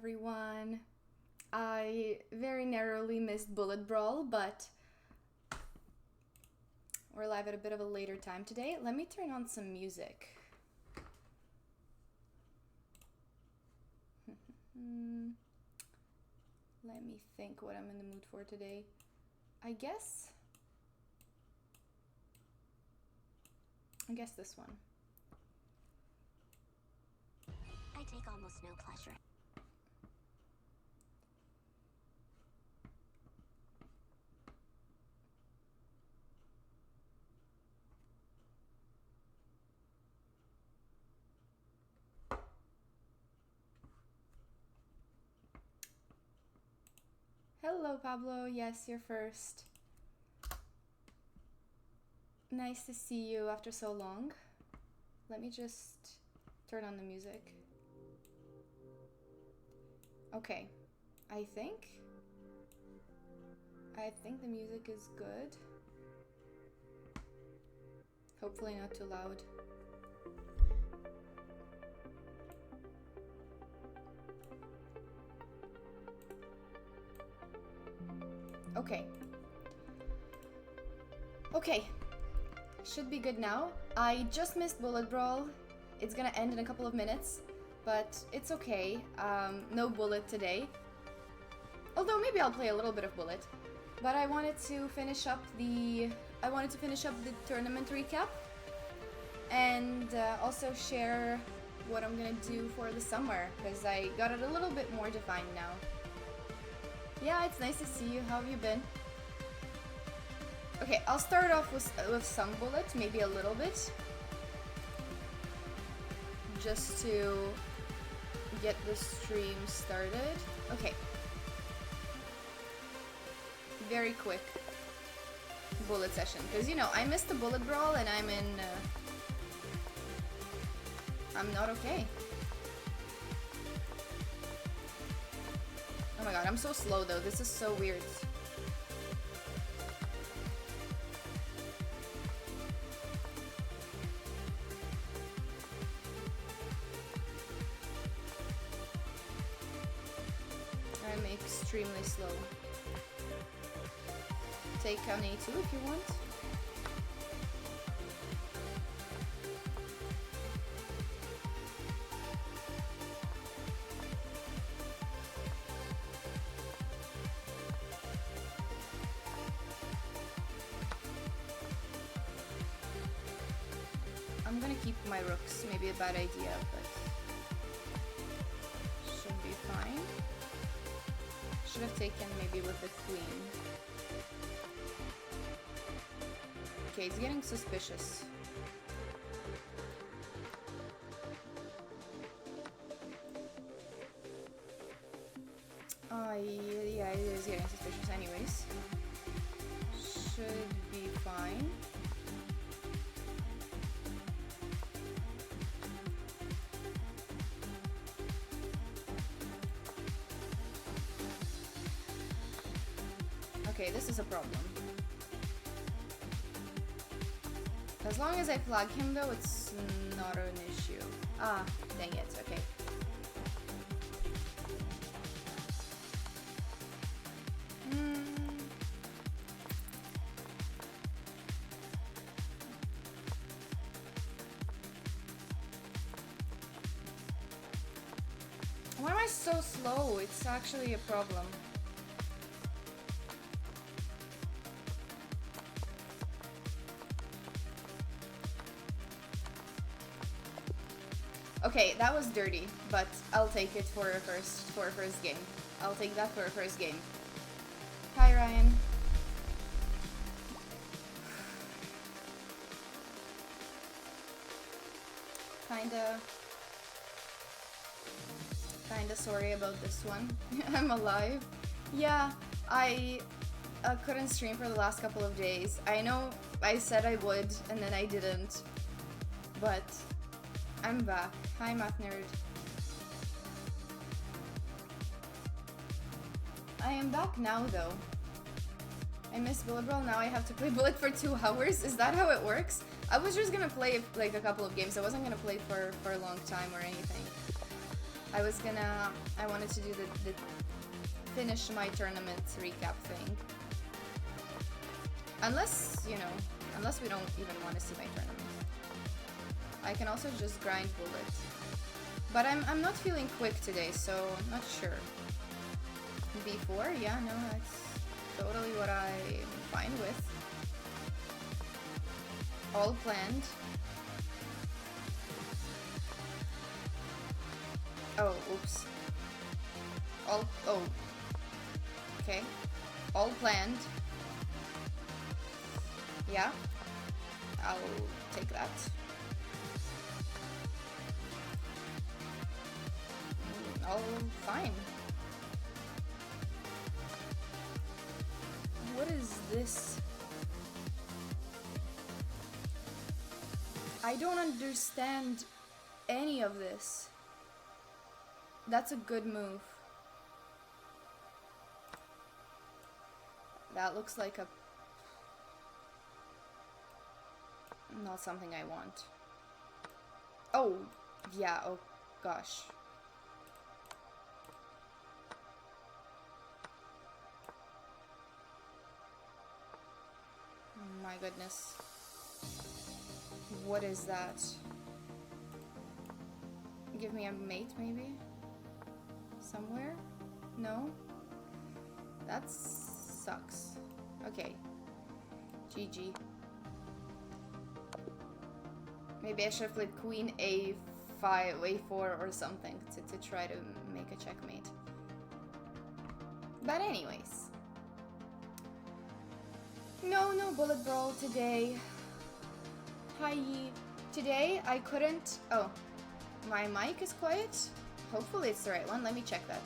everyone. I very narrowly missed Bullet Brawl, but we're live at a bit of a later time today. Let me turn on some music. Let me think what I'm in the mood for today. I guess this one. I take almost no pleasure. Hello, Pablo. Yes, you're first. Nice to see you after so long. Let me just turn on the music. Okay, I think the music is good. Hopefully not too loud. Okay, should be good now. I just missed Bullet Brawl. It's gonna end in a couple of minutes, but it's okay. No Bullet today. Although maybe I'll play a little bit of Bullet. But I wanted to finish up the tournament recap and also share what I'm gonna do for the summer, because I got it a little bit more defined now. Yeah, it's nice to see you. How have you been? Okay, I'll start off with some Bullet, maybe a little bit, just to get the stream started. Okay. Very quick Bullet session, because you know I missed the Bullet Brawl and I'm not okay. Oh my god, I'm so slow though. This is so weird. I'm extremely slow. Take on A2 if you want. I'm gonna keep my rooks, maybe a bad idea, but should be fine. Should have taken maybe with the queen. Okay, he's getting suspicious. Yeah, he is getting suspicious anyways. Should be fine. Okay, this is a problem. As long as I flag him though, it's not an issue. Ah, dang it, okay. Why am I so slow? It's actually a problem. Okay, that was dirty, but I'll take it for a first game. I'll take that for a first game. Hi, Ryan. Kinda sorry about this one. I'm alive. Yeah, I couldn't stream for the last couple of days. I know I said I would, and then I didn't. But I'm back. Hi, Math Nerd. I am back now, though. I missed Bullet Brawl, now I have to play Bullet for 2 hours? Is that how it works? I was just gonna play, like, a couple of games. I wasn't gonna play for a long time or anything. I wanted to do the finish my tournament recap thing. Unless, you know, unless we don't even want to see my tournament. I can also just grind bullet. But I'm not feeling quick today, so I'm not sure. B4? Yeah, no, that's totally what I'm fine with. All planned. Oh, oops. Oh. Okay. All planned. Yeah. I'll take that. All fine. What is this? I don't understand any of this. That's a good move. That looks like a... not something I want. Oh, yeah, oh gosh. Oh my goodness. What is that? Give me a mate, maybe? Somewhere? No? That sucks. Okay. GG. Maybe I should have played Queen A5, A4 or something to try to make a checkmate. But anyways. No bullet brawl today. Hi. Today I couldn't... oh. My mic is quiet? Hopefully it's the right one. Let me check that.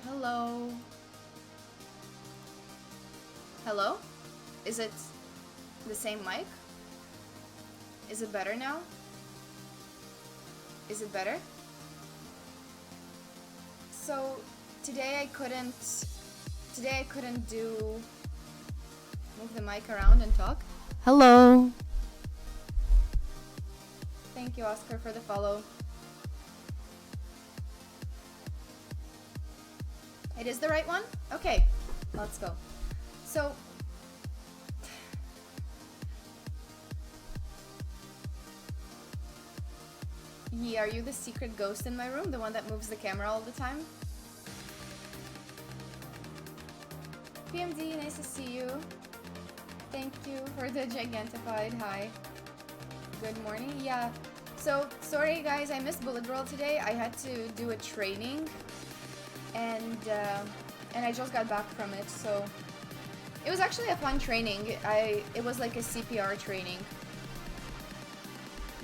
Hello? Hello? Is it the same mic? Is it better now? Is it better? So, today I couldn't do... move the mic around and talk. Hello? Thank you, Oscar, for the follow. It is the right one? Okay, let's go. So, yeah, are you the secret ghost in my room? The one that moves the camera all the time? PMD, nice to see you. Thank you for the Gigantified. Hi. Good morning. Yeah. So, sorry guys, I missed bullet brawl today. I had to do a training, and I just got back from it. So, it was actually a fun training. It was like a CPR training.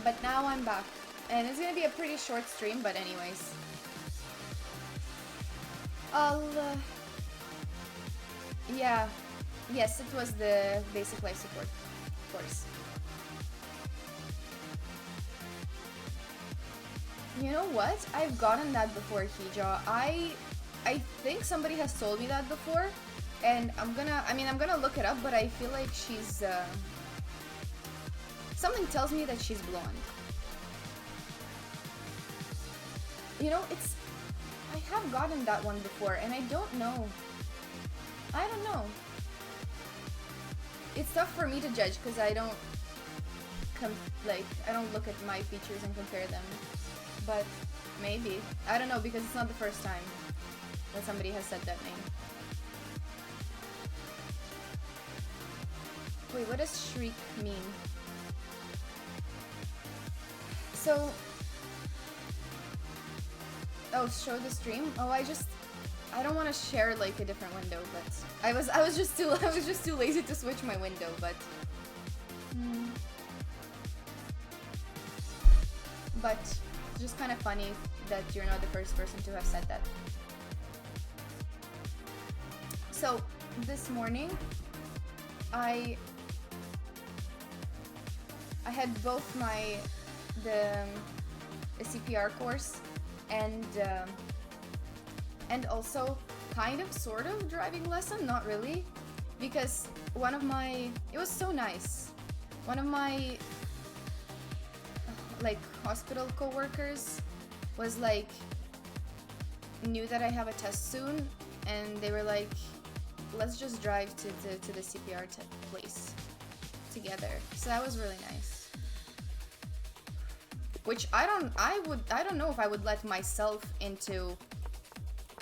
But now I'm back, and it's gonna be a pretty short stream. But anyways, yeah. Yes, it was the basic life support course. You know what? I've gotten that before, Hija. I think somebody has told me that before, and I'm gonna look it up, but I feel like she's, something tells me that she's blonde. You know, I have gotten that one before, and I don't know. I don't know. It's tough for me to judge, because I don't look at my features and compare them. But maybe. I don't know, because it's not the first time that somebody has said that name. Wait, what does shriek mean? So... oh, show the stream? Oh, I don't want to share like a different window, but I was just too lazy to switch my window, but but it's just kind of funny that you're not the first person to have said that. So this morning I had both the CPR course and also kind of sort of driving lesson, not really, because it was so nice. One of my like hospital co-workers was like knew that I have a test soon, and they were like, let's just drive to the CPR place together. So that was really nice. Which I don't know if I would let myself into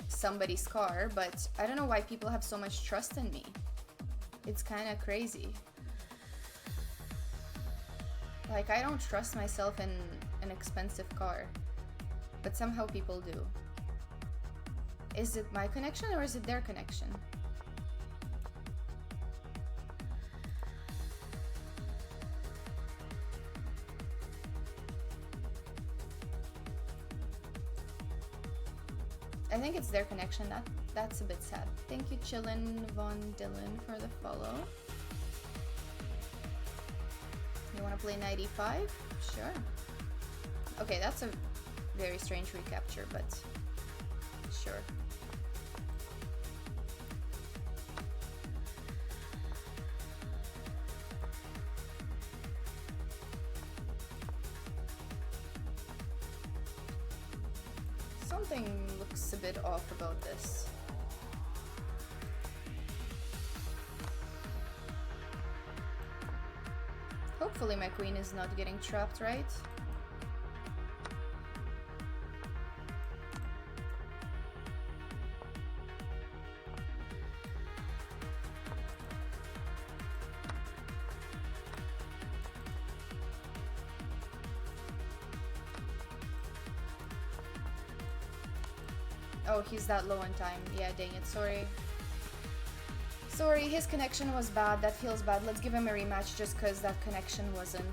somebody's car, but I don't know why people have so much trust in me. It's kind of crazy. Like, I don't trust myself in an expensive car, but somehow people do. Is it my connection or is it their connection? I think it's their connection. That's a bit sad. Thank you, Chillin' Von Dylan, for the follow. You want to play 95? Sure. Okay, that's a very strange recapture, but sure. Something looks a bit off about this. Hopefully my queen is not getting trapped, right? Oh, he's that low on time. Yeah, dang it, sorry. Sorry, his connection was bad. That feels bad. Let's give him a rematch just because that connection wasn't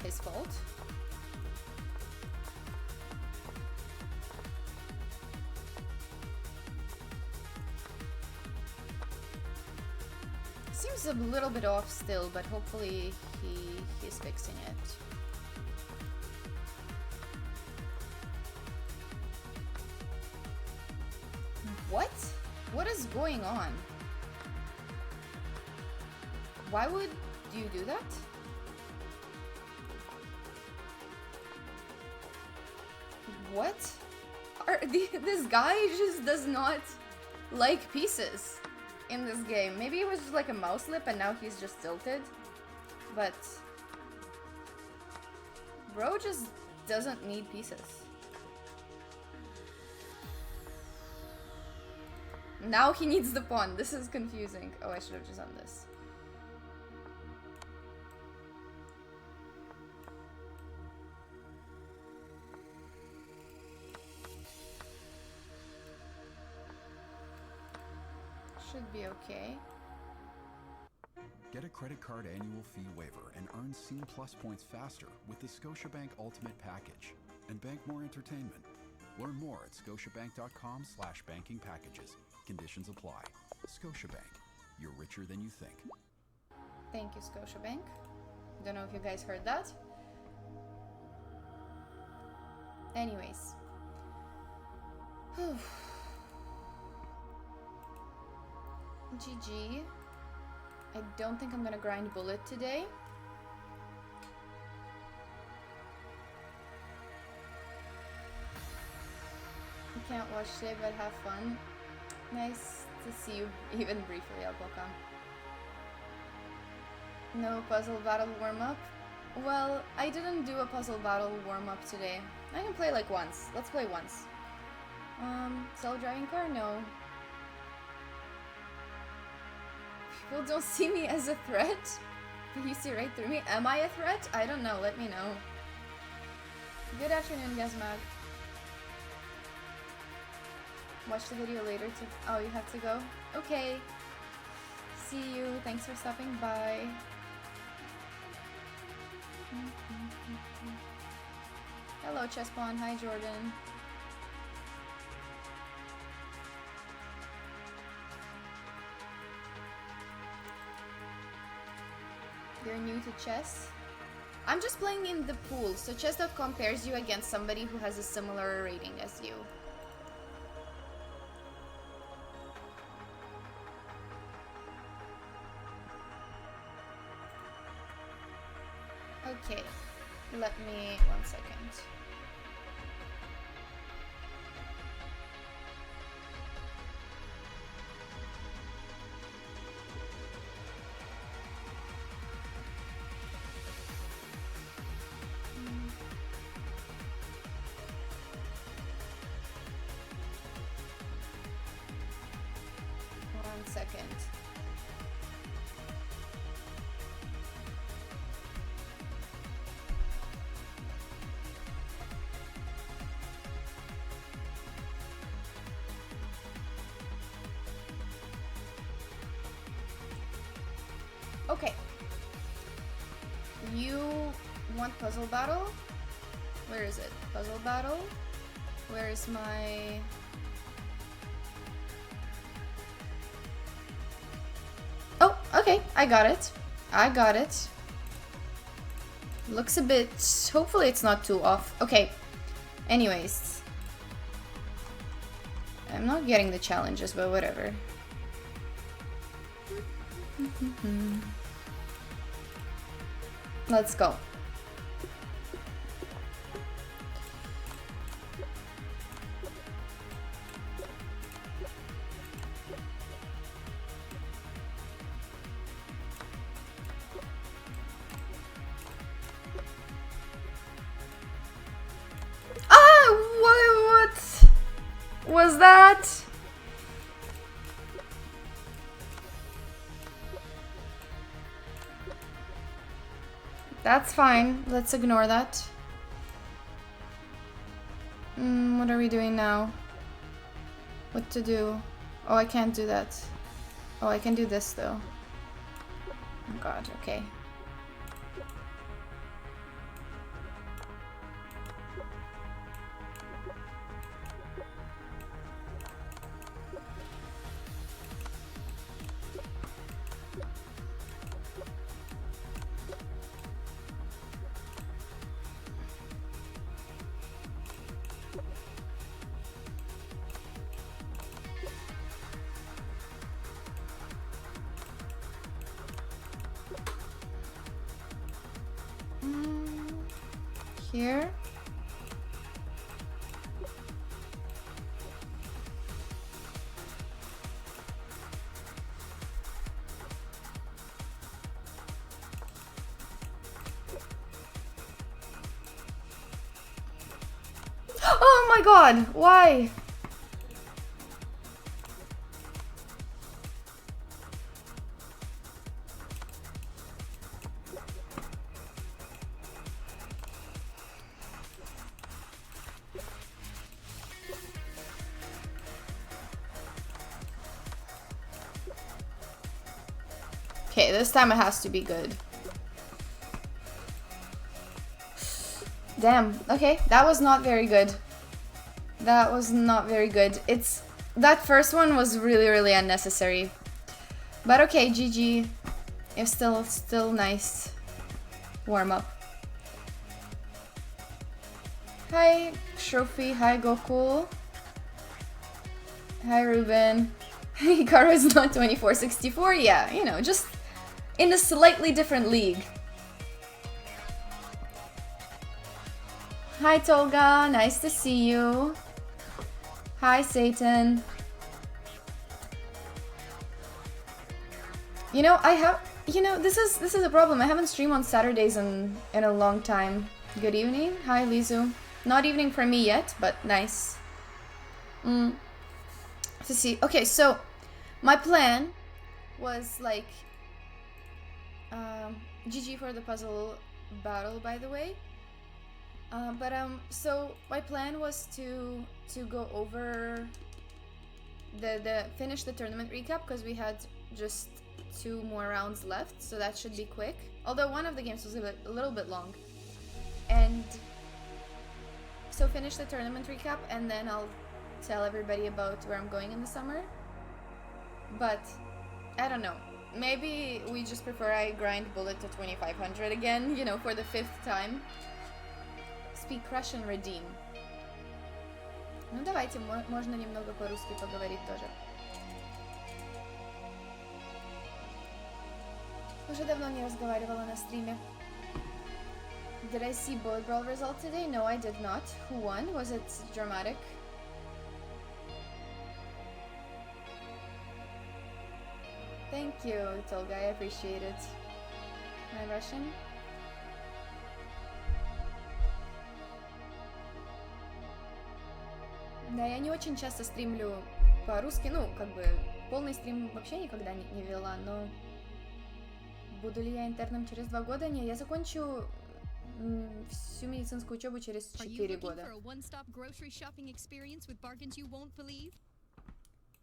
his fault. Seems a little bit off still, but hopefully he's fixing it. What? What is going on? Why would you do that? What? This guy just does not like pieces in this game. Maybe it was just like a mouse slip and now he's just tilted. But bro just doesn't need pieces. Now he needs the pawn. This is confusing. Oh, I should have just done this. Should be okay. Get a credit card annual fee waiver and earn Scene Plus points faster with the Scotiabank Ultimate Package and bank more entertainment. Learn more at scotiabank.com/banking packages. Conditions apply. Scotiabank. You're richer than you think. Thank you, Scotiabank. Don't know if you guys heard that. Anyways. GG. I don't think I'm gonna grind bullet today. You can't watch today, but have fun. Nice to see you even briefly, Alboka. No puzzle battle warm-up? Well, I didn't do a puzzle battle warm-up today. I can play like once. Let's play once. Self-driving car? No. People don't see me as a threat. You see right through me. Am I a threat? I don't know. Let me know. Good afternoon, Gazmag. Watch the video later to... Oh, you have to go? Okay. See you. Thanks for stopping by. Hello, Chesspawn. Hi, Jordan. You're new to chess? I'm just playing in the pool, so chess.com pairs you against somebody who has a similar rating as you. Okay, Let me 1 second. One second. Okay. You want puzzle battle? Where is it? Puzzle battle? Where is my... Oh, okay. I got it. I got it. Looks a bit... Hopefully it's not too off. Okay. Anyways. I'm not getting the challenges, but whatever. Let's go. What was that? That's fine. Let's ignore that. What are we doing now? What to do? Oh, I can't do that. Oh, I can do this though. Oh god, okay. Here. Oh my god, why? Okay, this time it has to be good. Damn, okay, that was not very good. That was not very good. That first one was really unnecessary. But okay, GG. It's still nice. Warm up. Hi, Trophy. Hi, Goku. Hi, Ruben. Hikaru is not 2464. Yeah, you know, just in a slightly different league. Hi, Tolga. Nice to see you. Hi, Satan. You know, this is a problem. I haven't streamed on Saturdays in a long time. Good evening. Hi, Lizu. Not evening for me yet, but nice. To see. Okay, so my plan was like GG for the puzzle battle, by the way. So my plan was to go over finish the tournament recap, because we had just 2 more rounds left, so that should be quick. Although one of the games was a little bit long. And so finish the tournament recap, and then I'll tell everybody about where I'm going in the summer. But I don't know. Maybe we just prefer I grind Bullet to 2500 again, you know, for the 5th time. Speak Russian, redeem. Ну давайте, можно немного по-русски поговорить тоже. Уже давно не разговаривала на стриме. Did I see Bullet Brawl result today? No, I did not. Who won? Was it dramatic? Thank you, Tolga, I appreciate it. My Russian? Да, я не очень часто стримлю по-русски, ну, как бы, полный стрим вообще никогда не вела, но буду ли я интерном через 2 года? Не, я закончу всю медицинскую учебу через 4 года.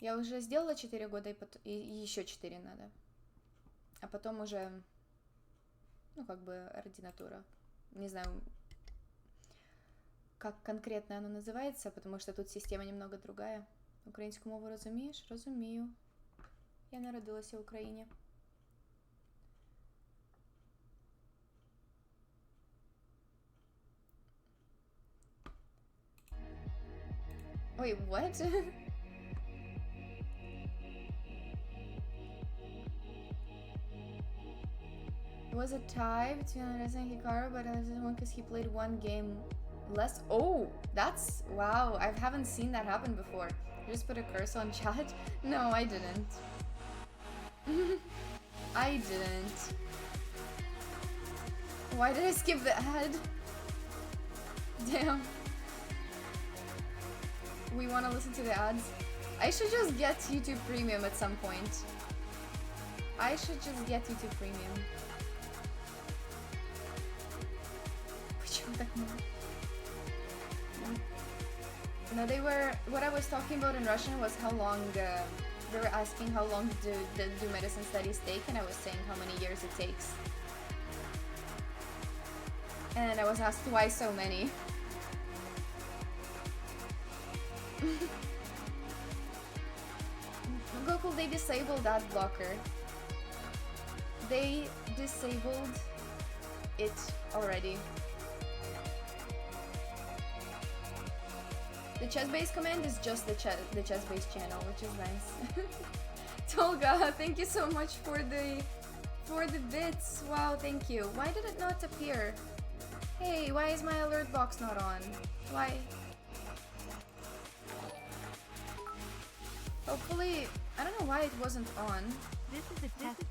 Я уже сделала 4 года, и еще 4 надо. А потом уже, ну, как бы, ординатура. Не знаю, как конкретно оно називається, потому що тут система немного другая. Українську мову розумієш? Розумію. Я народилася в Україні. Wait, what? It was a tie between Andres and Hikaru, but Andres won because he played one game less. Oh, that's wow. I haven't seen that happen before. You just put a curse on chat? No, I didn't. I didn't. Why did I skip the ad? Damn. We want to listen to the ads. I should just get YouTube Premium at some point. I should just get YouTube Premium. No, they were. What I was talking about in Russian was how long. They were asking how long do medicine studies take, and I was saying how many years it takes. And I was asked why so many. Google, they disabled ad blocker. They disabled it already. The chest-based command is just the chest-based channel, which is nice. Tolga, thank you so much for the bits. Wow, thank you. Why did it not appear? Hey, why is my alert box not on? Why? Hopefully, I don't know why it wasn't on. This is a test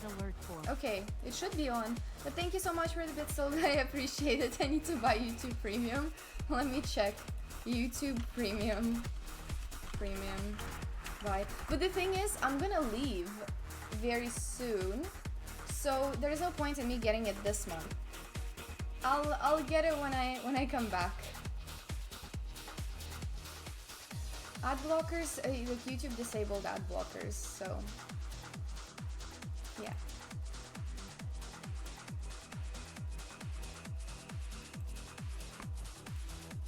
alert form. Okay, it should be on. But thank you so much for the bits, Tolga. I appreciate it. I need to buy YouTube Premium. Let me check. YouTube Premium. Right. But the thing is, I'm gonna leave very soon, so there's no point in me getting it this month. I'll get it when I come back. Ad blockers, like YouTube disabled ad blockers, so yeah.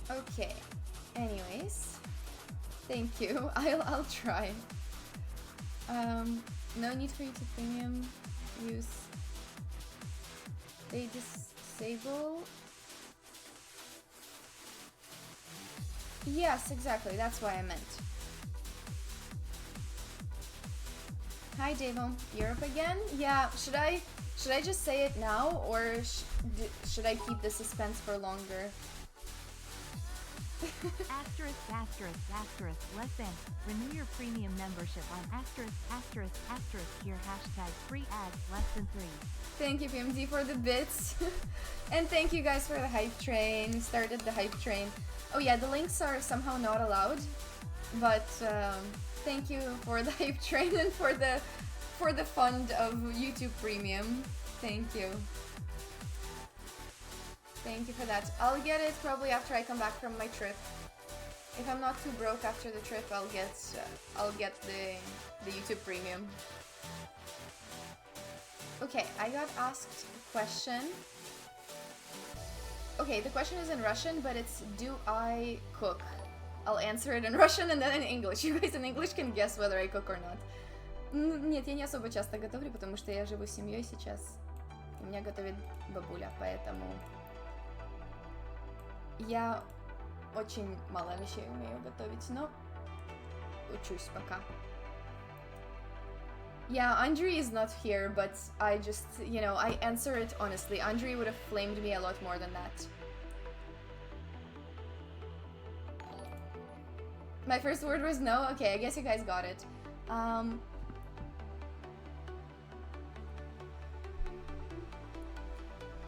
Okay. Anyways, thank you. I'll try. No need for YouTube Premium use. They disable. Yes, exactly. That's what I meant. Hi, Davo. Europe again? Yeah. Should I just say it now, or should I keep the suspense for longer? Asterisk, asterisk, asterisk, less than. Renew your premium membership on asterisk, asterisk, asterisk here hashtag free ads less than 3. Thank you, PMD, for the bits. And thank you guys for the hype train. Started the hype train. Oh yeah, the links are somehow not allowed. But thank you for the hype train and for the fund of YouTube Premium. Thank you. Thank you for that. I'll get it probably after I come back from my trip. If I'm not too broke after the trip, I'll get the YouTube Premium. Okay, I got asked a question. Okay, the question is in Russian, but it's do I cook? I'll answer it in Russian and then in English. You guys in English can guess whether I cook or not. Нет, я не особо часто готовлю, потому что я живу с семьей сейчас. И меня готовит бабуля, поэтому я очень мало вещей умею готовить, но учусь пока. Yeah, Andri is not here, but I just, you know, I answer it honestly. Andri would have flamed me a lot more than that. My first word was no? Okay, I guess you guys got it.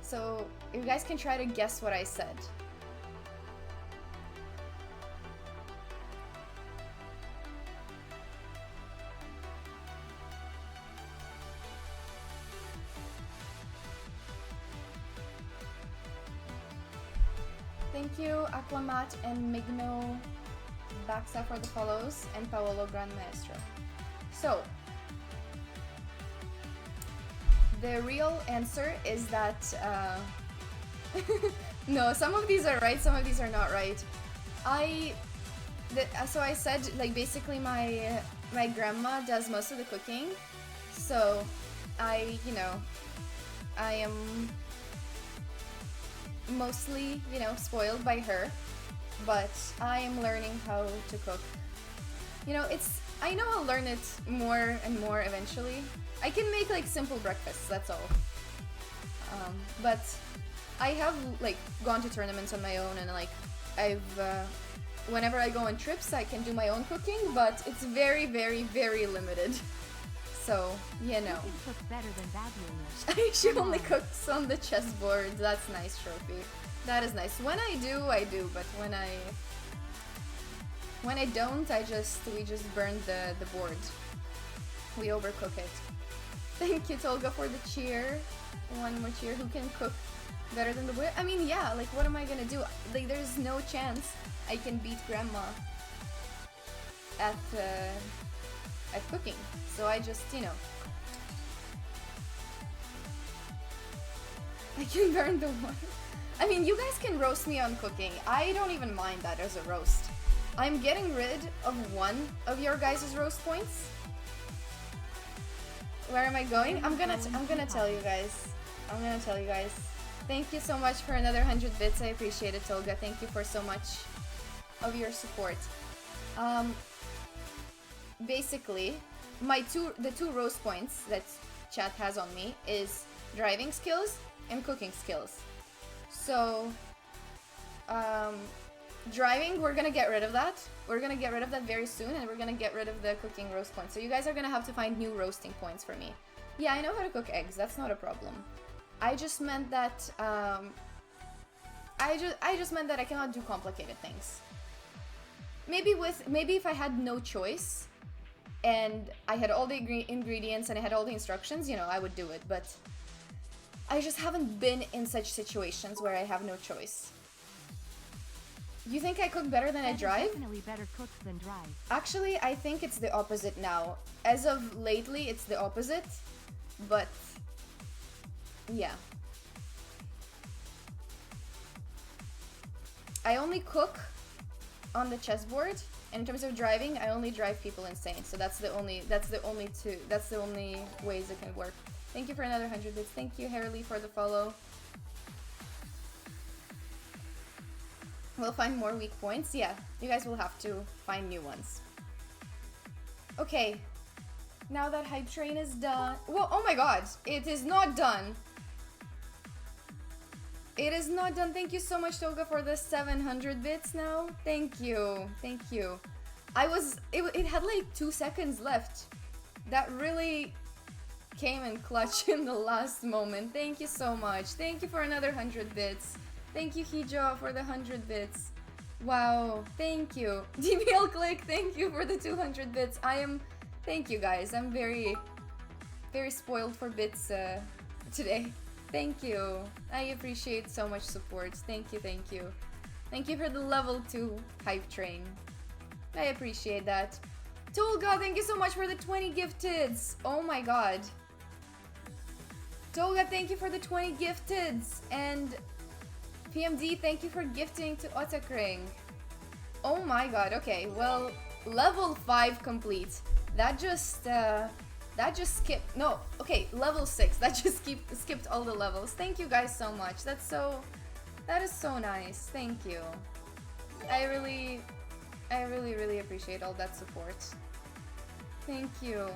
So, you guys can try to guess what I said. Thank you, Aquamat and Migno Baxa for the follows, and Paolo Gran Maestro. So, the real answer is that, no, some of these are right, some of these are not right. So I said, like, basically my grandma does most of the cooking, so I am mostly, spoiled by her, but I am learning how to cook. I know I'll learn it more and more eventually. I can make like simple breakfasts, that's all. But I have like gone to tournaments on my own, and like whenever I go on trips I can do my own cooking, but it's very, very, very limited. So, You can cook better than Babylon. she only cooks on the chessboard. That's nice, Trophy. That is nice. When I do, but when I don't, we just burn the board. We overcook it. Thank you, Tolga, for the cheer. One more cheer. Who can cook better than the boy? I mean, yeah, like, what am I gonna do? Like, there's no chance I can beat Grandma at cooking. So I just, I can burn the one. I mean, you guys can roast me on cooking. I don't even mind that as a roast. I'm getting rid of one of your guys' roast points. Where am I going? I'm gonna tell you guys. I'm gonna tell you guys. Thank you so much for another 100 bits. I appreciate it, Tolga. Thank you for so much of your support. Basically, the two roast points that chat has on me is driving skills and cooking skills. So, driving, we're gonna get rid of that. We're gonna get rid of that very soon, and we're gonna get rid of the cooking roast points. So you guys are gonna have to find new roasting points for me. Yeah, I know how to cook eggs. That's not a problem. I just meant that I just meant that I cannot do complicated things. Maybe if I had no choice and I had all the ingredients and I had all the instructions, I would do it. But I just haven't been in such situations where I have no choice. You think I cook better than I drive? Definitely better cooked than drive. Actually, I think it's the opposite now. As of lately, it's the opposite. But yeah. I only cook on the chessboard, and in terms of driving, I only drive people insane. So that's the only ways it can work. Thank you for another 100 bits. Thank you, Harley, for the follow. We'll find more weak points. Yeah, you guys will have to find new ones. Okay, now that hype train is done. Whoa, oh my god, it is not done. It is not done. Thank you so much, Toga, for the 700 bits now. Thank you. Thank you. It had like 2 seconds left. That really came in clutch in the last moment. Thank you so much. Thank you for another 100 bits. Thank you, Hijo, for the 100 bits. Wow, thank you. DBL Click, thank you for the 200 bits. Thank you guys. I'm very, very spoiled for bits today. Thank you. I appreciate so much support. Thank you, thank you. Thank you for the level 2 hype train. I appreciate that. Tolga, thank you so much for the 20 gifteds. Oh my god. Tolga, thank you for the 20 gifteds. And PMD, thank you for gifting to Otakring. Oh my god, okay, well, level 5 complete. That just skipped, no, okay, level 6, that just skipped all the levels. Thank you guys so much, that is so nice, thank you. I really, really appreciate all that support. Thank you.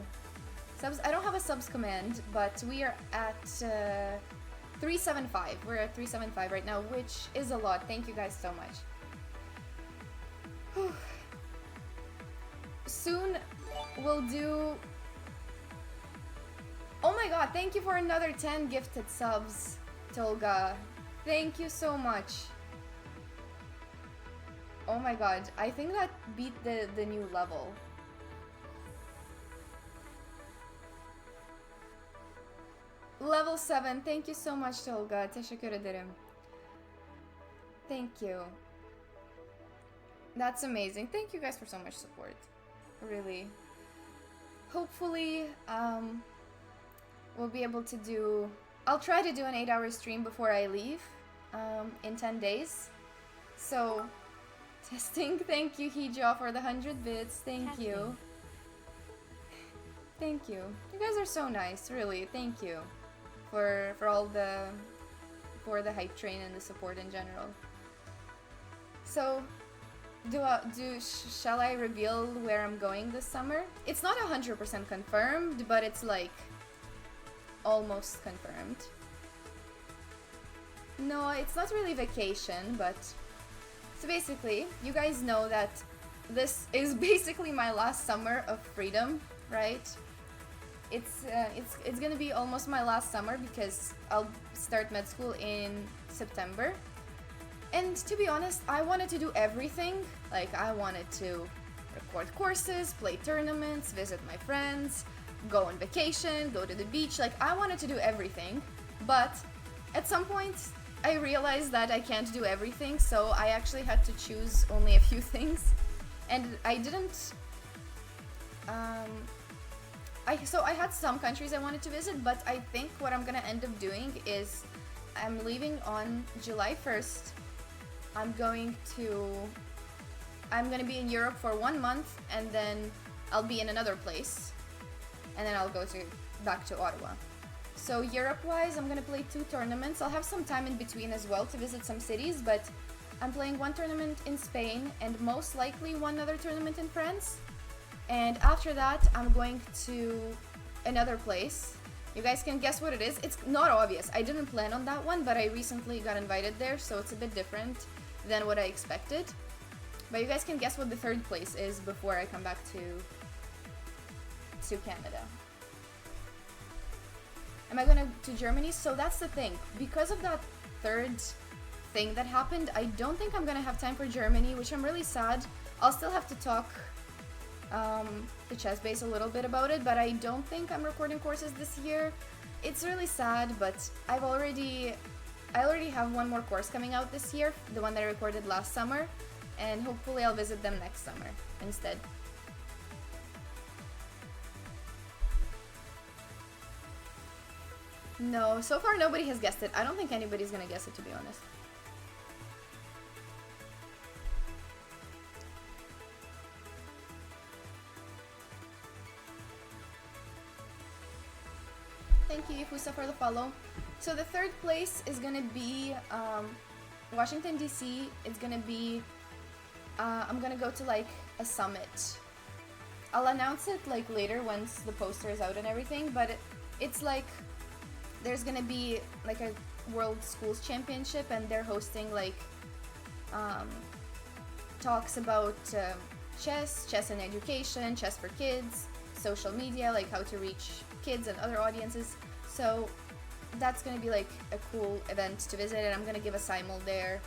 Subs, I don't have a subs command, but we are at 375. We're at 375 right now, which is a lot. Thank you guys so much. Whew. Soon we'll do... Oh my god, thank you for another 10 gifted subs, Tolga. Thank you so much. Oh my god, I think that beat the new level. Level 7, thank you so much Tolga. Teşekkür ederim. Thank you. That's amazing. Thank you guys for so much support. Really. Hopefully, we'll be able to do... I'll try to do an 8-hour stream before I leave, in 10 days. So, testing. Thank you, Hijo, for the 100 bits. Thank you. Thank you. You guys are so nice, really. Thank you for all the... for the hype train and the support in general. So, shall I reveal where I'm going this summer? It's not 100% confirmed, but it's like almost confirmed. No, it's not really vacation, but so basically, you guys know that this is basically my last summer of freedom, right? It's gonna be almost my last summer because I'll start med school in September. And to be honest, I wanted to do everything. Like, I wanted to record courses, play tournaments, visit my friends, go on vacation, go to the beach. Like, I wanted to do everything. But at some point, I realized that I can't do everything, so I actually had to choose only a few things. And I didn't... So I had some countries I wanted to visit, but I think what I'm gonna end up doing is I'm leaving on July 1st. I'm gonna be in Europe for 1 month, and then I'll be in another place, and then I'll go back to Ottawa. So Europe-wise, I'm gonna play 2 tournaments. I'll have some time in between as well to visit some cities, but I'm playing 1 tournament in Spain and most likely 1 other tournament in France. And after that, I'm going to another place. You guys can guess what it is. It's not obvious. I didn't plan on that one, but I recently got invited there, so it's a bit different than what I expected. But you guys can guess what the 3rd place is before I come back to Canada. Am I going to Germany? So that's the thing. Because of that 3rd thing that happened, I don't think I'm going to have time for Germany, which I'm really sad. I'll still have to talk to Chessbase a little bit about it, but I don't think I'm recording courses this year. It's really sad, but I already have 1 more course coming out this year, the one that I recorded last summer, and hopefully I'll visit them next summer instead. No, so far nobody has guessed it. I don't think anybody's gonna guess it, to be honest. Thank you, Ifusa, for the follow. So the 3rd place is gonna be Washington, D.C. It's gonna be... I'm gonna go to, like, a summit. I'll announce it, like, later once the poster is out and everything, but it's like... There's gonna be, like, a World Schools Championship, and they're hosting, like, talks about chess and education, chess for kids, social media, like how to reach kids and other audiences. So that's gonna be like a cool event to visit, and I'm gonna give a simul there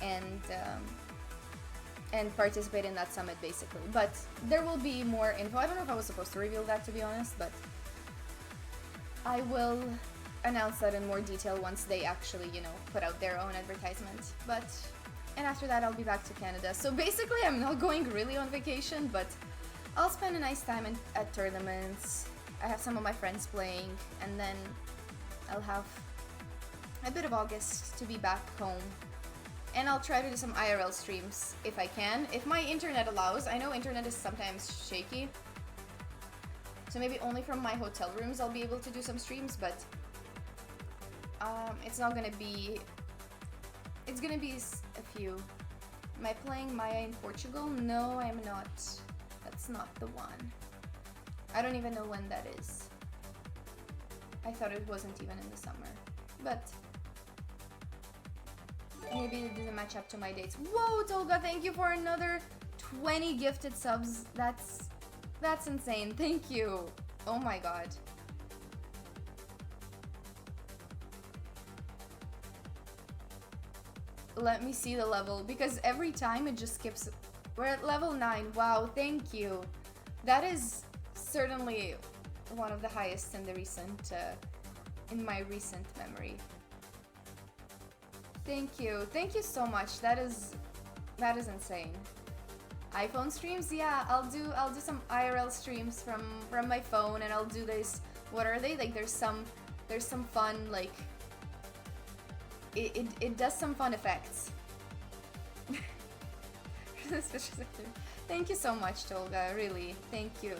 and participate in that summit basically. But there will be more info. I don't know if I was supposed to reveal that, to be honest, but I will announce that in more detail once they actually, you know, put out their own advertisement. And after that I'll be back to Canada. So basically I'm not going really on vacation, but I'll spend a nice time at tournaments. I have some of my friends playing, and then I'll have a bit of August to be back home. And I'll try to do some IRL streams if I can, if my internet allows. I know internet is sometimes shaky, so maybe only from my hotel rooms I'll be able to do some streams, but it's not gonna be... It's gonna be a few. Am I playing Maya in Portugal? No, I'm not. That's not the one. I don't even know when that is. I thought it wasn't even in the summer. But maybe it didn't match up to my dates. Whoa, Tolga, thank you for another 20 gifted subs. That's insane. Thank you. Oh my god. Let me see the level, because every time it just skips. We're at level 9. Wow, thank you. That is certainly one of the highest in the recent, in my recent memory. Thank you. Thank you so much. That is insane. iPhone streams? Yeah, I'll do some IRL streams from my phone, and I'll do this. What are they? Like there's some fun, like it does some fun effects. Thank you so much, Tolga, really. Thank you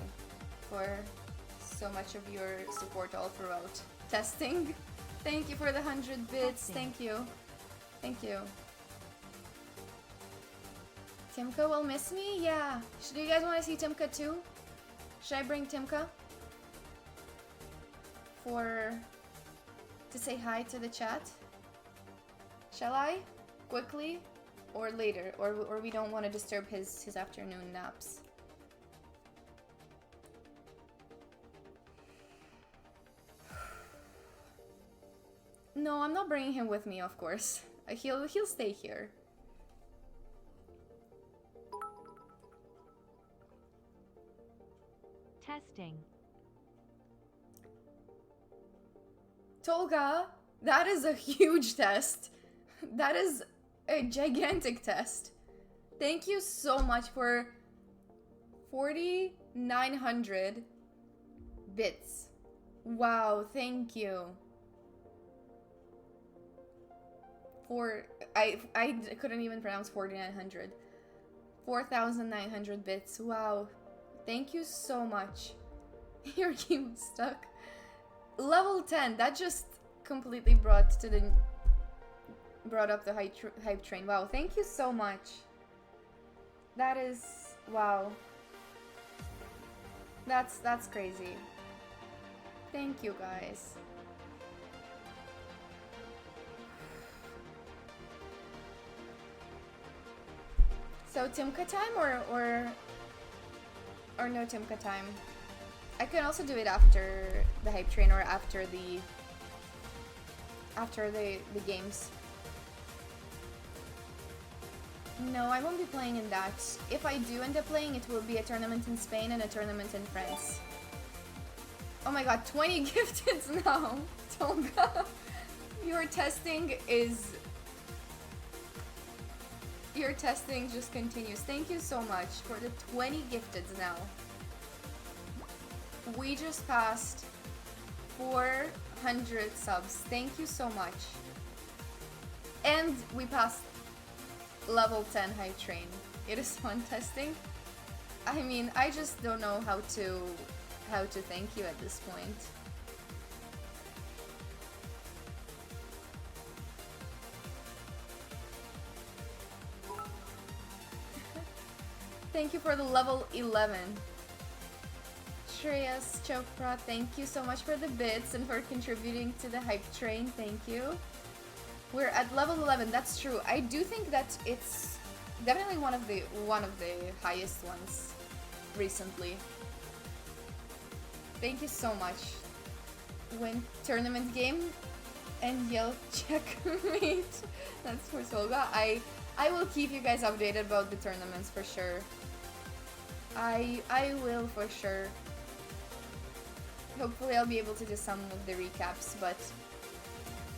for so much of your support all throughout testing. Thank you for the 100 bits. Thank you. Thank you. Timka will miss me? Yeah. Do you guys want to see Timka too? Should I bring Timka? To say hi to the chat? Shall I? Quickly? Or later? Or we don't want to disturb his afternoon naps? No, I'm not bringing him with me, of course. He'll stay here. Testing. Tolga, that is a huge test. That is a gigantic test. Thank you so much for 4,900 bits. Wow, thank you. I couldn't even pronounce 4,900. 4,900 bits. Wow. Thank you so much. Your game stuck. Level 10. That just completely brought up the hype train. Wow. Thank you so much. That is wow. That's crazy. Thank you guys. So Timka time or no Timka time? I can also do it after the hype train or after the games. No, I won't be playing in that. If I do end up playing, it will be a tournament in Spain and a tournament in France. Oh my god, 20 gifted now! Tonga! Your testing just continues. Thank you so much for the 20 gifteds now. We just passed 400 subs. Thank you so much. And we passed level 10 hype train. It is fun testing. I mean, I just don't know how to thank you at this point. Thank you for the level 11. Shreyas Chopra, thank you so much for the bits and for contributing to the hype train. Thank you. We're at level 11. That's true. I do think that it's definitely one of the highest ones recently. Thank you so much. Win tournament game and yell checkmate. That's for Tolga. I will keep you guys updated about the tournaments for sure. I will for sure. Hopefully I'll be able to do some of the recaps,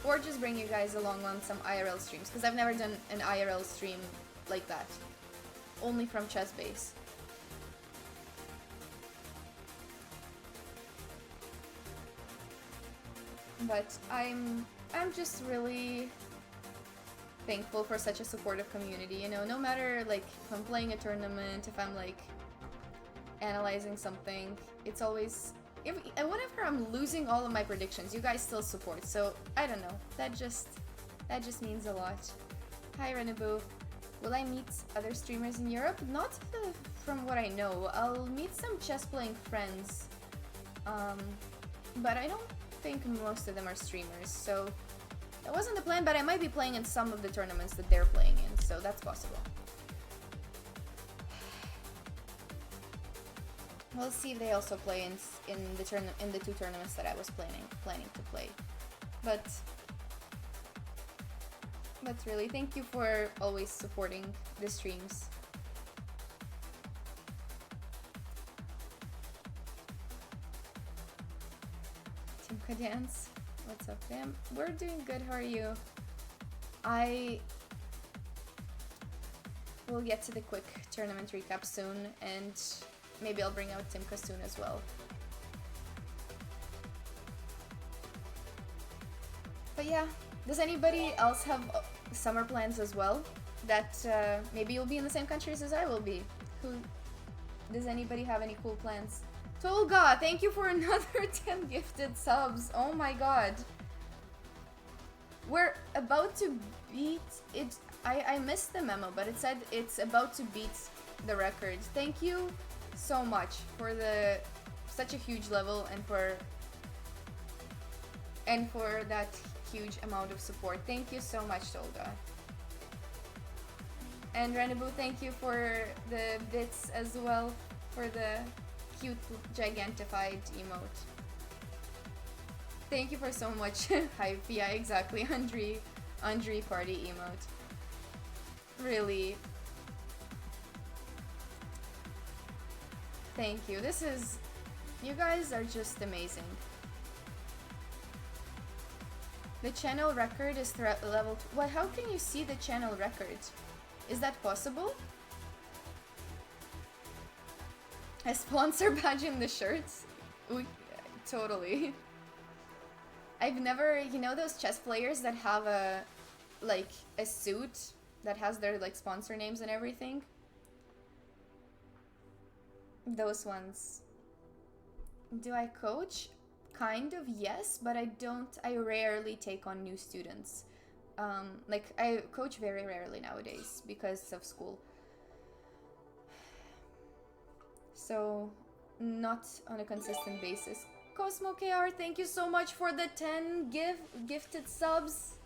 or just bring you guys along on some IRL streams, because I've never done an IRL stream like that. Only from chess base. But I'm just really thankful for such a supportive community, you know, no matter like if I'm playing a tournament, if I'm like analyzing something, it's always whenever I'm losing all of my predictions, you guys still support. So I don't know, that just means a lot. Hi Renabu. Will I meet other streamers in Europe? Not from what I know. I'll meet some chess playing friends But I don't think most of them are streamers, so that wasn't the plan, but I might be playing in some of the tournaments that they're playing in, so that's possible. We'll see if they also play in the two tournaments that I was planning to play. But really, thank you for always supporting the streams. Timka Dance, what's up, fam? We're doing good. How are you? I will get to the quick tournament recap soon, and maybe I'll bring out Timka soon as well. But yeah, does anybody else have summer plans as well? That maybe you'll be in the same countries as I will be. Does anybody have any cool plans? Tolga, thank you for another 10 gifted subs. Oh my god. We're about to beat it. I missed the memo, but it said it's about to beat the record. Thank you so much for such a huge level and for that huge amount of support. Thank you so much, Tolga. And Renabu, thank you for the bits as well, for the cute gigantified emote. Thank you for so much hype. Yeah, exactly. Andre party emote. Really. Thank you. You guys are just amazing. The channel record is level. What? How can you see the channel record? Is that possible? A sponsor badge in the shirts? Totally. I've never, you know those chess players that have a suit that has their sponsor names and everything? Those ones. Do I coach? Kind of, yes, but I rarely take on new students. I coach very rarely nowadays because of school. So, not on a consistent basis. Cosmo KR, thank you so much for the 10 gifted subs.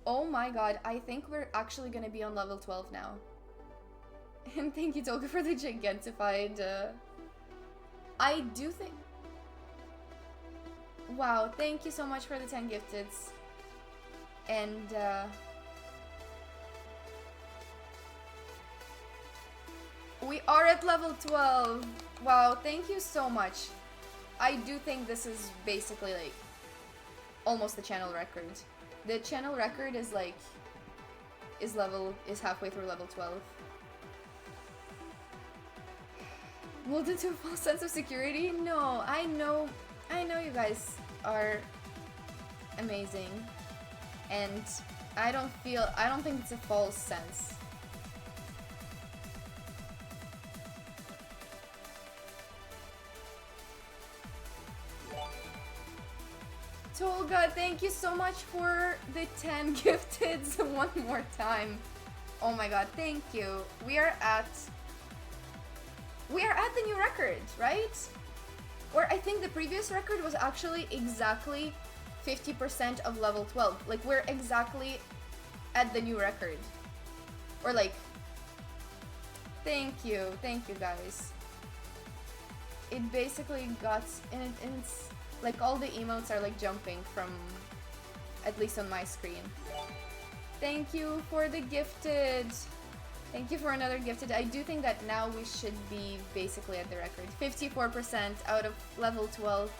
Oh my god, I think we're actually gonna be on level 12 now. And thank you, Tolga, for the gigantified. I do think. Wow, thank you so much for the 10 gifteds. And we are at level 12. Wow, thank you so much. I do think this is basically almost the channel record. The channel record is halfway through level 12. Mold into a false sense of security? No, I know you guys are amazing. And I don't think it's a false sense. Tolga, thank you so much for the 10 gifteds one more time. Oh my god, thank you. We are at the new record, right? Or I think the previous record was actually exactly 50% of level 12. We're exactly at the new record. Or thank you guys. It basically got, and it's all the emotes are jumping from, at least on my screen. Thank you for the gifted. Thank you for another gifted. I do think that now we should be basically at the record. 54% out of level 12.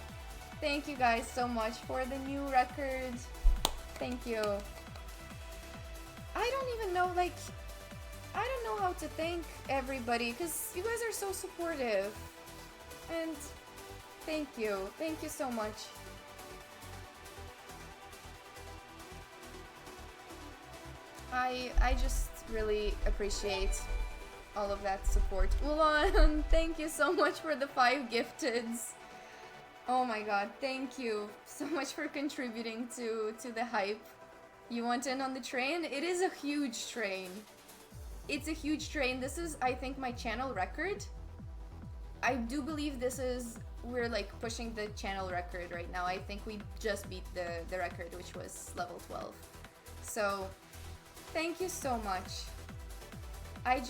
Thank you guys so much for the new record. Thank you. I don't even know, I don't know how to thank everybody because you guys are so supportive. And thank you. Thank you so much. I just really appreciate all of that support. Ulan, thank you so much for the 5 gifteds. Oh my god, thank you so much for contributing to the hype. You want in on the train? It is a huge train. It's a huge train. This is, I think, my channel record. I do believe we're like pushing the channel record right now. I think we just beat the record, which was level 12. So thank you so much. I'm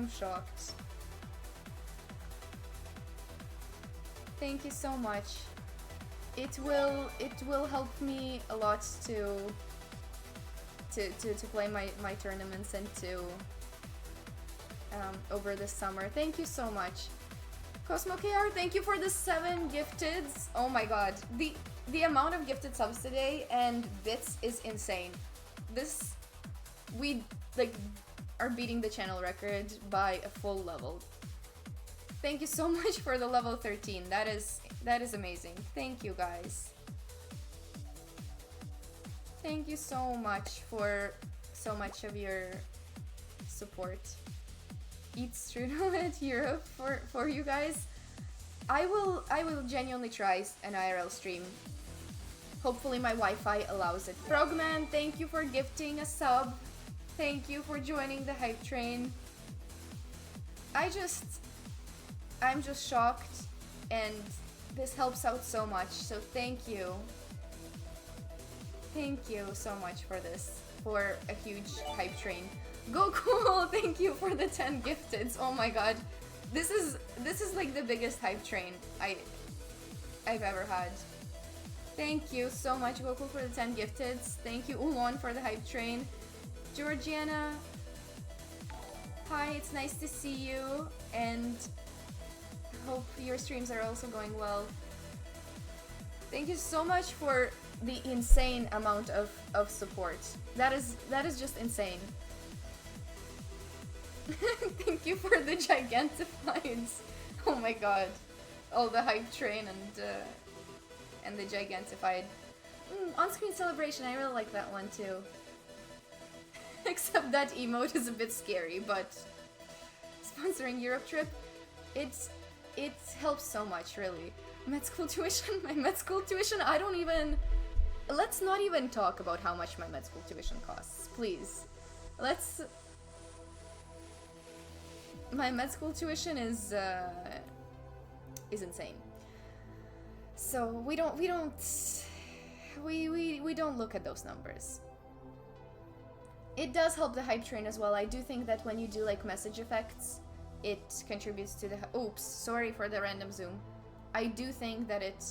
shocked. Thank you so much. It will help me a lot to play my tournaments and to over this summer. Thank you so much. Cosmo KR, thank you for the 7 gifteds. Oh my god. The amount of gifted subs today and bits is insane. We like are beating the channel record by a full level. Thank you so much for the level 13. That is amazing. Thank you guys. Thank you so much for so much of your support. Eat strudel at Europe for you guys. I will genuinely try an IRL stream. Hopefully my Wi-Fi allows it. Frogman, thank you for gifting a sub. Thank you for joining the hype train. I'm just shocked, and this helps out so much, so thank you. Thank you so much for this, for a huge hype train. Go cool, thank you for the 10 gifteds. Oh my god. This is like the biggest hype train I've ever had. Thank you so much, Goku, for the 10 gifteds. Thank you, Ulon, for the hype train. Georgiana, hi, it's nice to see you, and hope your streams are also going well. Thank you so much for the insane amount of support. That is just insane. Thank you for the gigantifieds. Oh my god. All the hype train and the gigantified. On-screen celebration, I really like that one too. Except that emote is a bit scary, but sponsoring Europe trip, it helps so much, really. Med school tuition, my med school tuition, let's not even talk about how much my med school tuition costs, please. My med school tuition is insane. So we don't look at those numbers. It does help the hype train as well. I do think that when you do like message effects, it contributes to the... Oops, sorry for the random zoom. I do think that it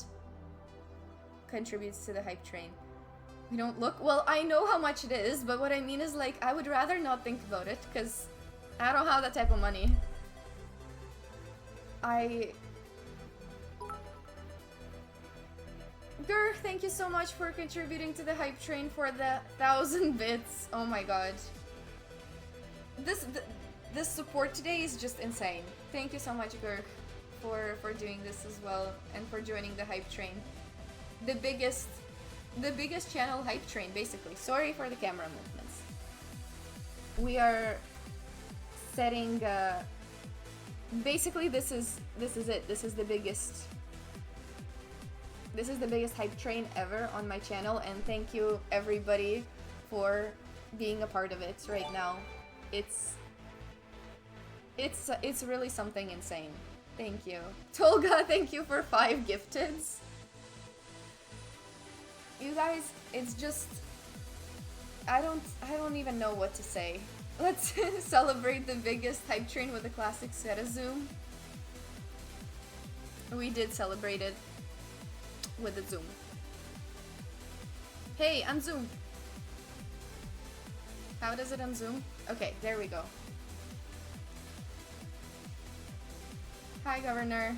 contributes to the hype train. We don't look... Well, I know how much it is, but what I mean is like, I would rather not think about it, because I don't have that type of money. Gur, thank you so much for contributing to the hype train for the 1,000 bits. Oh my god. This support today is just insane. Thank you so much, Gur, for doing this as well, and for joining the hype train. The biggest channel hype train, basically. Sorry for the camera movements. We are setting basically this is it. This is the biggest hype train ever on my channel, and thank you everybody for being a part of it right now. It's really something insane. Thank you. Tolga, thank you for 5 gifteds. You guys, it's just I don't even know what to say. Let's celebrate the biggest hype train with a classic SvetaStream. We did celebrate it with a zoom. Hey, unzoom. How does it unzoom? Okay, there we go. Hi, Governor.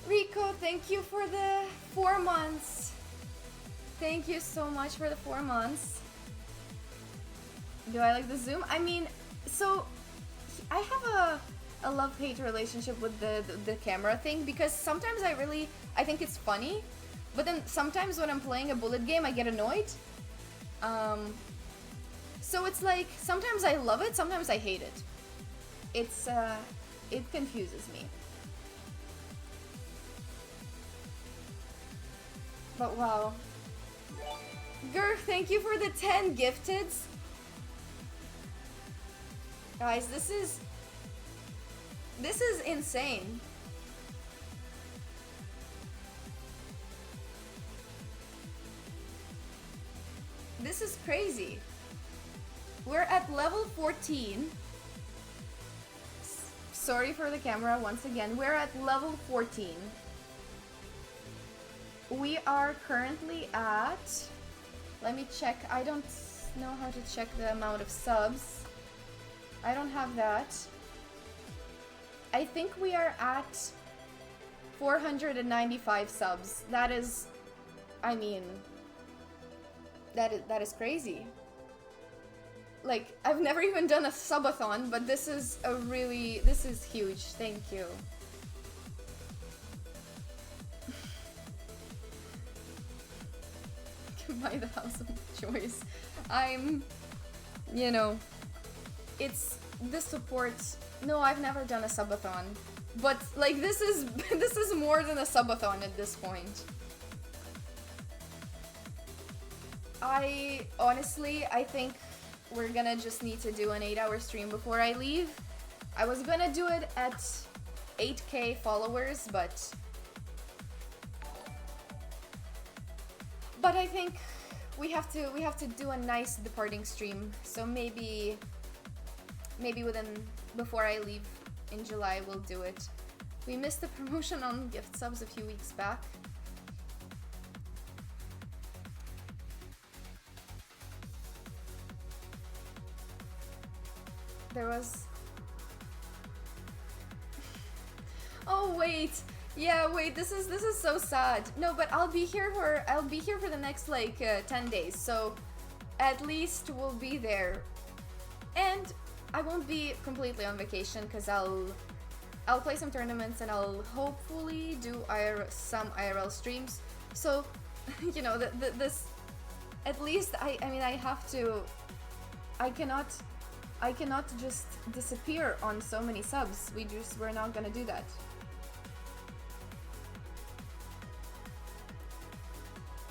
Rico, thank you for the 4 months. Thank you so much for the 4 months. Do I like the zoom? I mean, so I have a love-hate relationship with the camera thing, because sometimes I think it's funny, but then sometimes when I'm playing a bullet game I get annoyed. So it's like, sometimes I love it, sometimes I hate it. It confuses me. But wow. Gur, thank you for the 10 gifteds. Guys, this is This is insane. This is crazy. We're at level 14. Sorry for the camera once again. We're at level 14. We are currently at... Let me check. I don't know how to check the amount of subs. I don't have that. I think we are at 495 subs. That is... I mean... That is crazy. Like, I've never even done a subathon, but this is a really... This is huge. Thank you. Buy the house of choice. I'm... You know... It's... The support... No, I've never done a subathon. But, like, this is... This is more than a subathon at this point. Honestly, I think we're gonna just need to do an 8-hour stream before I leave. I was gonna do it at 8k followers, but I think we have to do a nice departing stream. So maybe before I leave in July we'll do it. We missed the promotion on gift subs a few weeks back. There was... Oh wait, yeah, wait. This is so sad. No, but I'll be here for the next like 10 days. So at least we'll be there, and I won't be completely on vacation because I'll play some tournaments and I'll hopefully do some IRL streams. So you know this. At least I mean I have to. I cannot just disappear on so many subs. We're not gonna do that.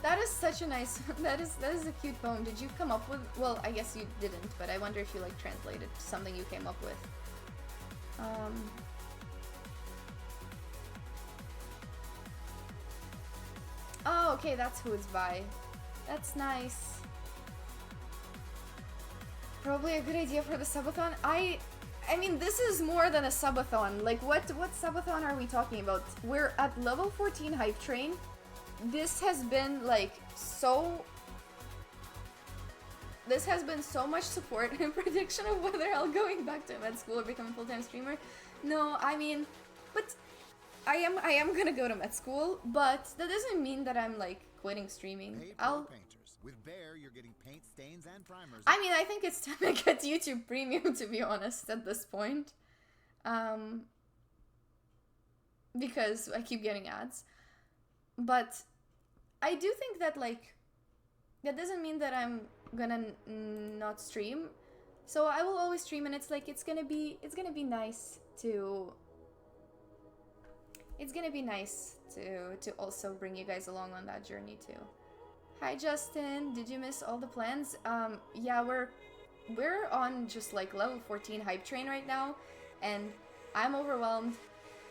That is such a nice, that is a cute poem. Did you come up with, well, I guess you didn't, but I wonder if you like translated something you came up with. Oh, okay, that's who it's by. That's nice. Probably a good idea for the subathon. I mean, this is more than a subathon. Like, what subathon are we talking about? We're at level 14 hype train. This has been like so... This has been so much support in prediction of whether I'll going back to med school or become a full-time streamer. No, I mean, but I am gonna go to med school, but that doesn't mean that I'm like quitting streaming. With Bear, you're getting paint stains and primers. I mean, I think it's time to get YouTube Premium, to be honest, at this point. Because I keep getting ads. But I do think that, like, that doesn't mean that I'm gonna not stream. So I will always stream, and it's like, it's gonna be nice to... It's gonna be nice to also bring you guys along on that journey, too. Hi Justin, did you miss all the plans? Yeah, we're on just like level 14 hype train right now, and I'm overwhelmed,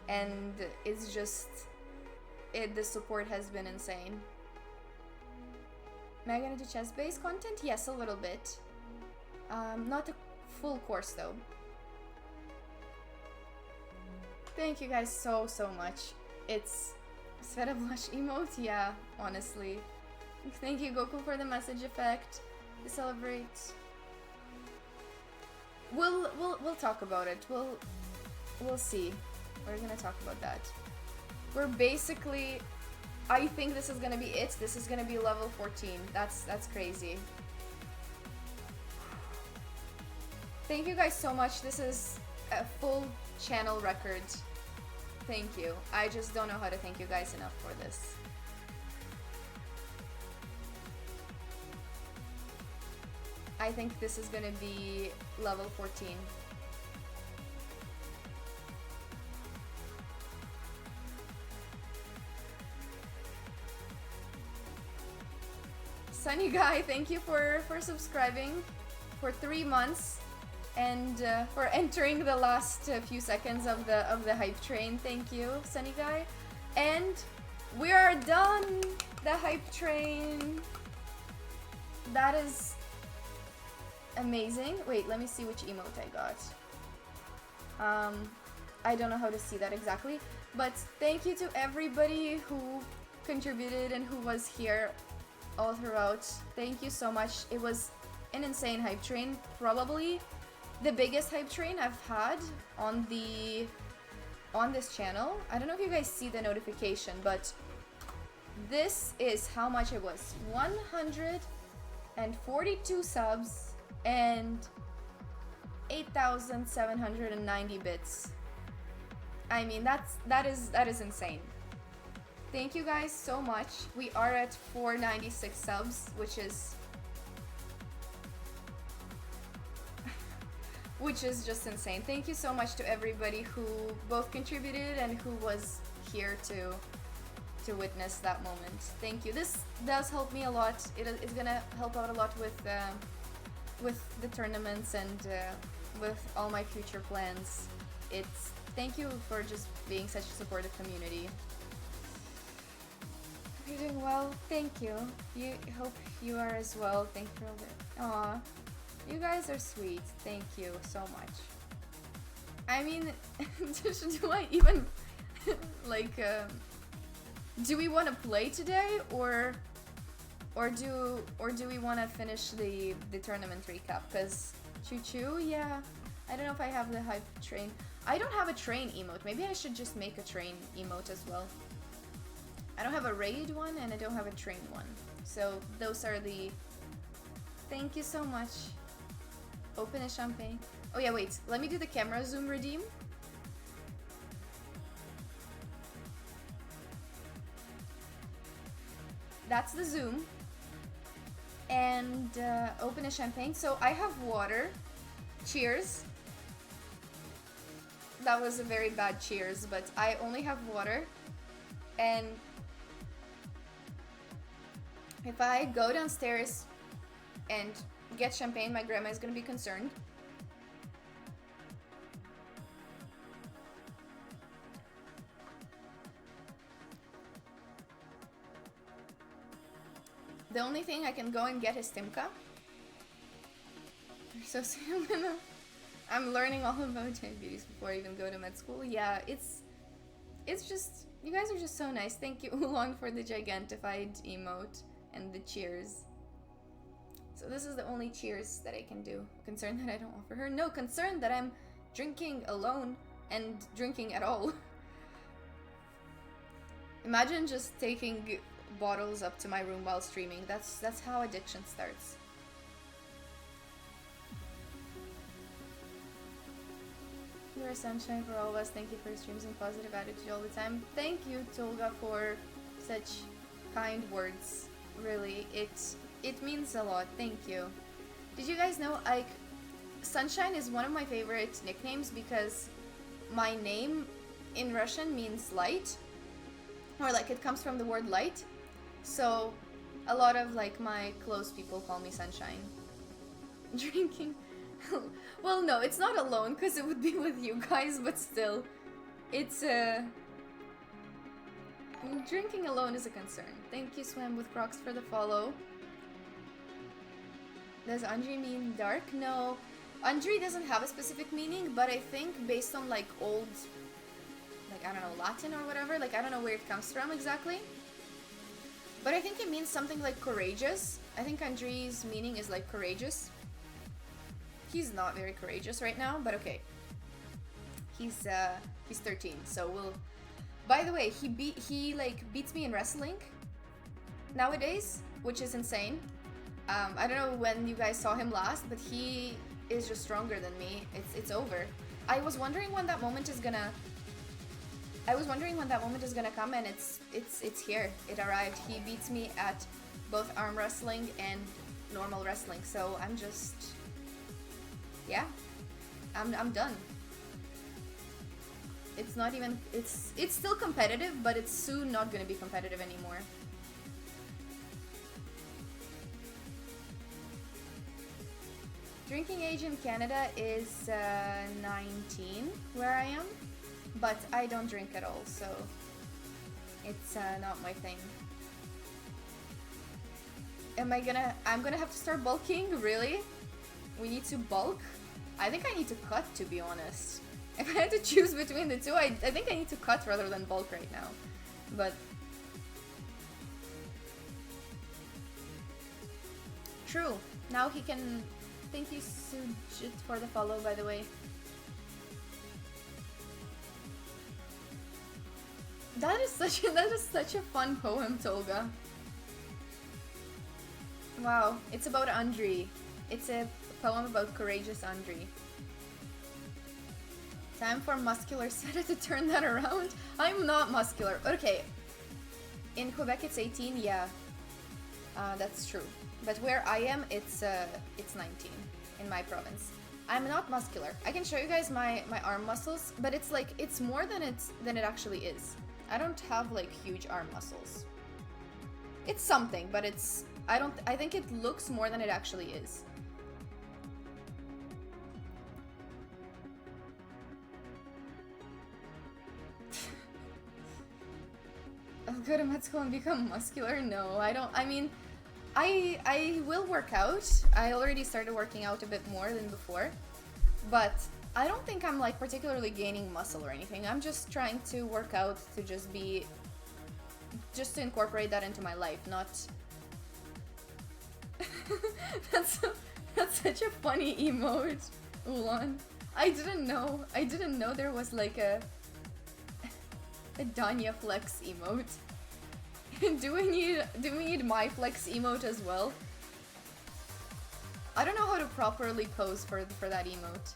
and it's just the support has been insane. Am I gonna do chess-based content? Yes, a little bit. Not a full course though. Thank you guys so much. It's Sveta blush emote, yeah, honestly. Thank you, Goku, for the message effect to celebrate. We'll talk about it. We'll see. We're gonna talk about that. We're basically, I think this is gonna be it. This is gonna be level 14. That's crazy. Thank you guys so much. This is a full channel record. Thank you. I just don't know how to thank you guys enough for this. I think this is gonna be level 14. Sunny Guy, thank you for subscribing for 3 months. and for entering the last few seconds of the hype train. Thank you, Sunny Guy. And we are done. The hype train. That is amazing. Wait, let me see which emote I got. I don't know how to see that exactly, but thank you to everybody who contributed and who was here all throughout. Thank you so much. It was an insane hype train, probably the biggest hype train I've had on this channel. I don't know if you guys see the notification, but this is how much it was. 142 subs and 8,790 bits. I mean, that is insane. Thank you guys so much. We are at 496 subs, which is just insane. Thank you so much to everybody who both contributed and who was here to witness that moment. Thank you. This does help me a lot. It's gonna help out a lot with the tournaments and with all my future plans. Thank you for just being such a supportive community. You're doing well. Thank you. Hope you are as well. Thank you for all the. Aw, you guys are sweet. Thank you so much. I mean, do I even like? Do we want to play today, or do we want to finish the tournament recap? Cause choo, yeah. I don't know if I have the hype train. I don't have a train emote. Maybe I should just make a train emote as well. I don't have a raid one and I don't have a train one. So those are the... Thank you so much. Open a champagne. Oh yeah, wait. Let me do the camera zoom redeem. That's the zoom. And open a champagne. So I have water. Cheers. That was a very bad cheers, but I only have water. And if I go downstairs and get champagne, my grandma is gonna be concerned. The only thing I can go and get is Timka. So I'm learning all about diabetes before I even go to med school. Yeah, it's just, you guys are just so nice. Thank you, Oolong, for the gigantified emote and the cheers. So this is the only cheers that I can do. Concerned that I don't offer her? No, concerned that I'm drinking alone and drinking at all. Imagine just taking bottles up to my room while streaming. That's how addiction starts. You are sunshine for all of us. Thank you for your streams and positive attitude all the time. Thank you, Tolga, for such kind words. Really, it means a lot. Thank you. Did you guys know, like, Sunshine is one of my favorite nicknames because my name in Russian means light, or like it comes from the word light. So a lot of like my close people call me Sunshine. Drinking. Well, no, it's not alone because it would be with you guys, but still, it's drinking alone is a concern. Thank you, Swam with Crocs, for the follow. Does Andri mean dark? No, Andri doesn't have a specific meaning, but I think based on like old, like, I don't know, Latin or whatever, like I don't know where it comes from exactly, but I think it means something like courageous. I think Andri's meaning is like courageous. He's not very courageous right now, but okay. He's 13, so we'll... By the way, he beats me in wrestling nowadays, which is insane. I don't know when you guys saw him last, but he is just stronger than me. It's over. I was wondering when that moment is gonna come, and it's here. It arrived. He beats me at both arm wrestling and normal wrestling, so I'm just... Yeah, I'm done. It's not even, it's still competitive, but it's soon not gonna be competitive anymore. Drinking age in Canada is 19 where I am, but I don't drink at all, so it's not my thing. I'm gonna have to start bulking, really? We need to bulk? I think I need to cut, to be honest. If I had to choose between the two, I think I need to cut rather than bulk right now. But true. Now he can. Thank you, Sujit, for the follow, by the way. That is such a fun poem, Tolga. Wow, it's about Andri. It's a poem about courageous Andri. Time for muscular Sveta to turn that around. I'm not muscular. Okay. In Quebec it's 18, yeah. That's true. But where I am, it's 19 in my province. I'm not muscular. I can show you guys my arm muscles, but it's like it's more than it actually is. I don't have like huge arm muscles. It's something, but I think it looks more than it actually is. I'll go to med school and become muscular? No, I don't. I mean, I will work out. I already started working out a bit more than before, but I don't think I'm like particularly gaining muscle or anything. I'm just trying to work out to just to incorporate that into my life, not... that's such a funny emote, Ulan. I didn't know there was like a Danya flex emote. do we need my flex emote as well? I don't know how to properly pose for that emote.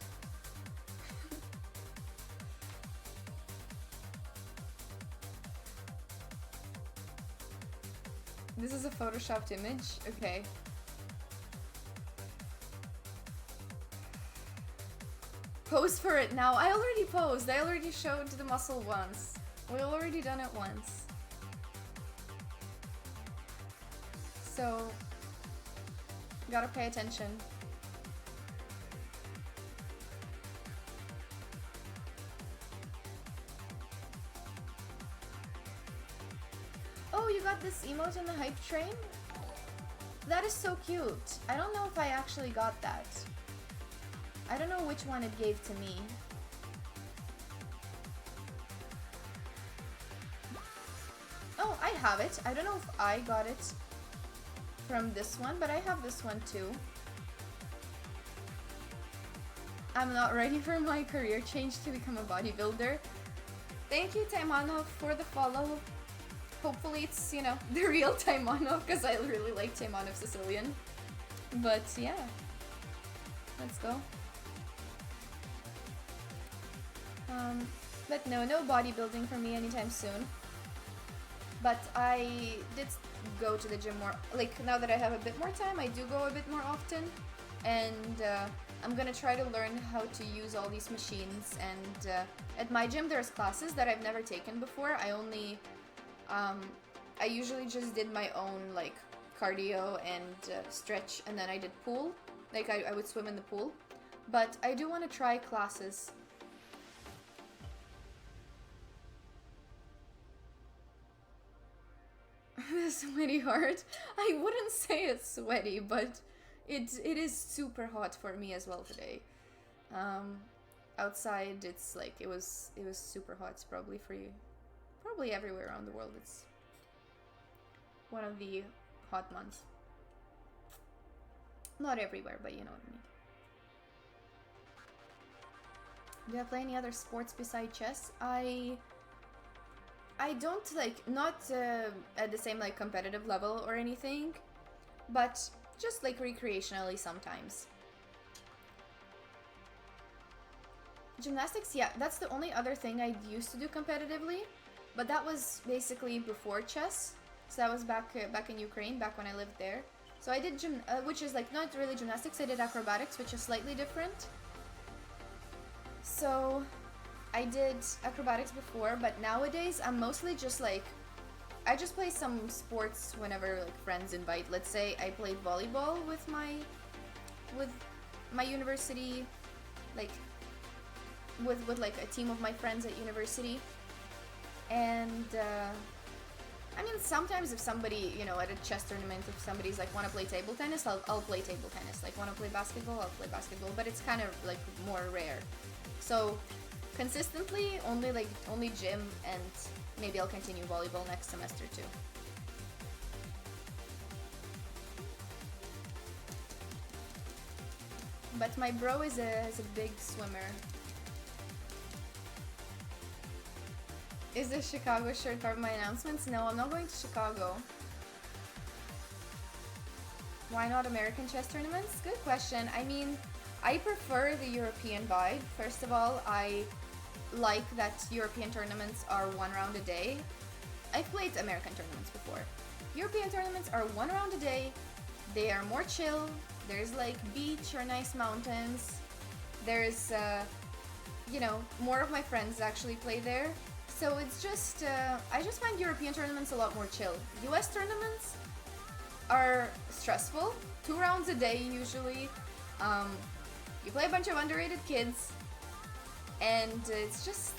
This is a photoshopped image? Okay. Pose for it now. I already posed. I already showed the muscle once. We've already done it once. So, gotta pay attention. Oh, you got this emote in the hype train? That is so cute. I don't know if I actually got that. I don't know which one it gave to me. Oh, I have it. I don't know if I got it from this one, but I have this one too. I'm not ready for my career change to become a bodybuilder. Thank you, Taimanov, for the follow. Hopefully it's, you know, the real Taimanov, because I really like Taimanov Sicilian. But yeah, let's go. But no bodybuilding for me anytime soon. But I did go to the gym more, like now that I have a bit more time, I do go a bit more often. And I'm gonna try to learn how to use all these machines. And at my gym there's classes that I've never taken before. I usually just did my own like cardio and stretch, and then I did pool. Like I would swim in the pool. But I do want to try classes. Sweaty heart. I wouldn't say it's sweaty, but it is super hot for me as well today. Outside it's like it was super hot. It's probably for you, probably everywhere around the world. It's one of the hot months. Not everywhere, but you know what I mean. Do I play any other sports beside chess? I don't like, not at the same like competitive level or anything, but just like recreationally sometimes. Gymnastics, yeah, that's the only other thing I used to do competitively, but that was basically before chess. So that was back in Ukraine, back when I lived there. So I did which is like not really gymnastics, I did acrobatics, which is slightly different. So I did acrobatics before, but nowadays I'm mostly just like, I just play some sports whenever like friends invite. Let's say I played volleyball with my university, like with like a team of my friends at university, and I mean, sometimes if somebody, you know, at a chess tournament, if somebody's like, want to play table tennis, I'll play table tennis. Like, want to play basketball, I'll play basketball. But it's kind of like more rare. So consistently, only gym, and maybe I'll continue volleyball next semester too. But my bro is a big swimmer. Is the Chicago shirt part of my announcements? No, I'm not going to Chicago. Why not American chess tournaments? Good question. I mean, I prefer the European vibe. First of all, I like that European tournaments are 1 round a day. I've played American tournaments before. European tournaments are 1 round a day. They are more chill. There's like beach or nice mountains. There's, you know, more of my friends actually play there. So it's just, I just find European tournaments a lot more chill. US tournaments are stressful. 2 rounds a day usually. You play a bunch of underrated kids. And it's just,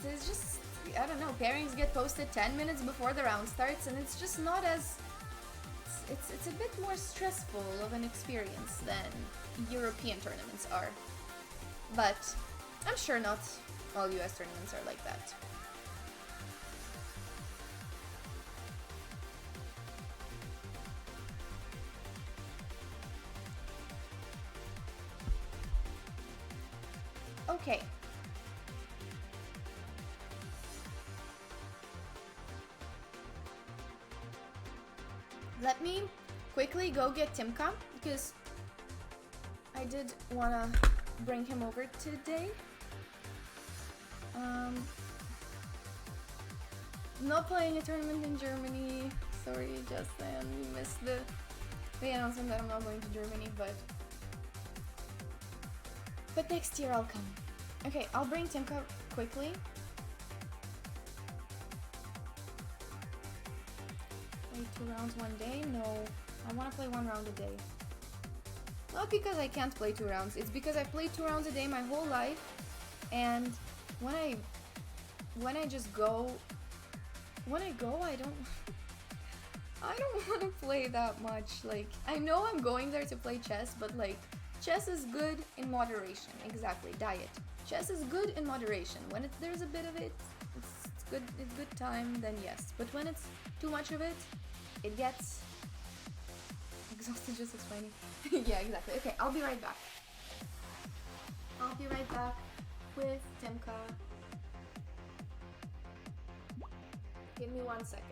I don't know, pairings get posted 10 minutes before the round starts, and it's just not as, it's a bit more stressful of an experience than European tournaments are. But I'm sure not all US tournaments are like that. Okay. Let me quickly go get Timka, because I did want to bring him over today. Not playing a tournament in Germany. Sorry, Justin, you missed the announcement that I'm not going to Germany, but next year I'll come. Okay, I'll bring Timka quickly. Play 2 rounds one day? No, I want to play 1 round a day. Not because I can't play 2 rounds, it's because I've played 2 rounds a day my whole life, and when I just go, I don't want to play that much. Like, I know I'm going there to play chess, but like, chess is good in moderation. Exactly, diet. Chess is good in moderation. When there's a bit of it, it's good time, then yes. But when it's too much of it, it gets exhausted just explaining. Yeah, exactly. Okay, I'll be right back. I'll be right back with Timka. Give me 1 second.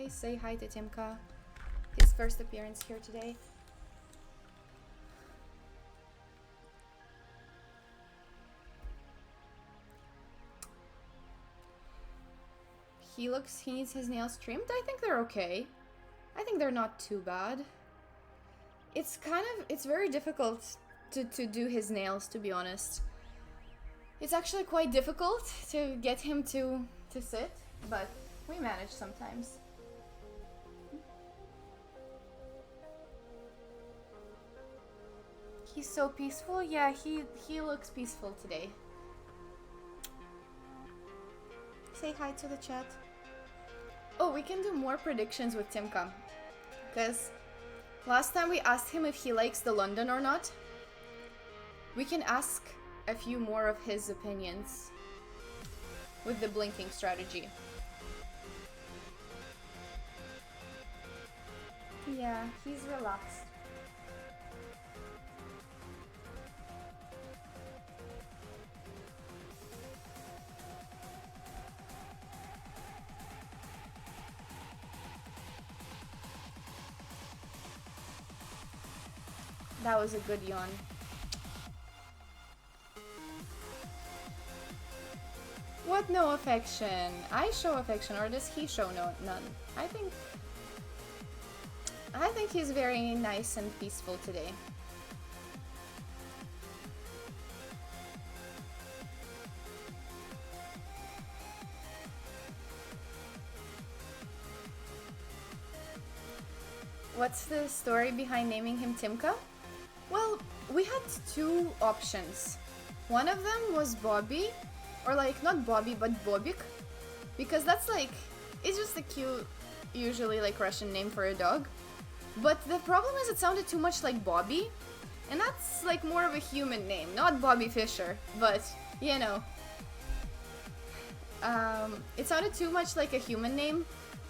guys. Say hi to Timka. His first appearance here today. He needs his nails trimmed. I think they're okay. I think they're not too bad. It's very difficult to do his nails, to be honest. It's actually quite difficult to get him to sit, but we manage sometimes. He's so peaceful. Yeah, he looks peaceful today. Say hi to the chat. Oh, we can do more predictions with Timka. Because last time we asked him if he likes the London or not. We can ask a few more of his opinions with the blinking strategy. Yeah, he's relaxed. That was a good yawn. What no affection? I show affection, or does he show none? I think he's very nice and peaceful today. What's the story behind naming him Timka? Well, we had two options. One of them was Bobby, or like not Bobby but Bobik, because that's like, it's just a cute, usually like Russian name for a dog. But the problem is it sounded too much like Bobby, and that's like more of a human name, not Bobby Fischer, but you know. It sounded too much like a human name,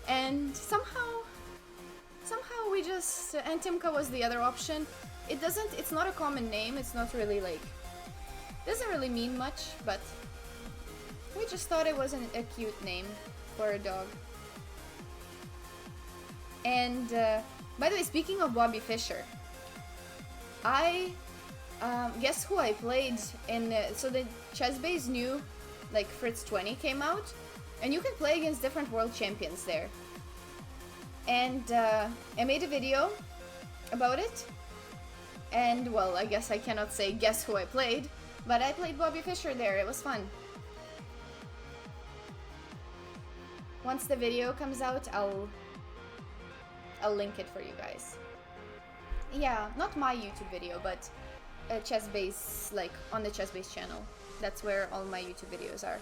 and somehow we just, and Timka was the other option. It's not a common name, it's not really like, doesn't really mean much, but we just thought it wasn't a cute name for a dog. And by the way, speaking of Bobby Fischer, guess who I played in, so the Chessbase new, like Fritz 20 came out, and you can play against different world champions there. And I made a video about it, and well, I guess I cannot say guess who I played, but I played Bobby Fischer there. It was fun. Once the video comes out, I'll link it for you guys. Yeah, not my YouTube video, but Chessbase, like on the Chessbase channel. That's where all my YouTube videos are.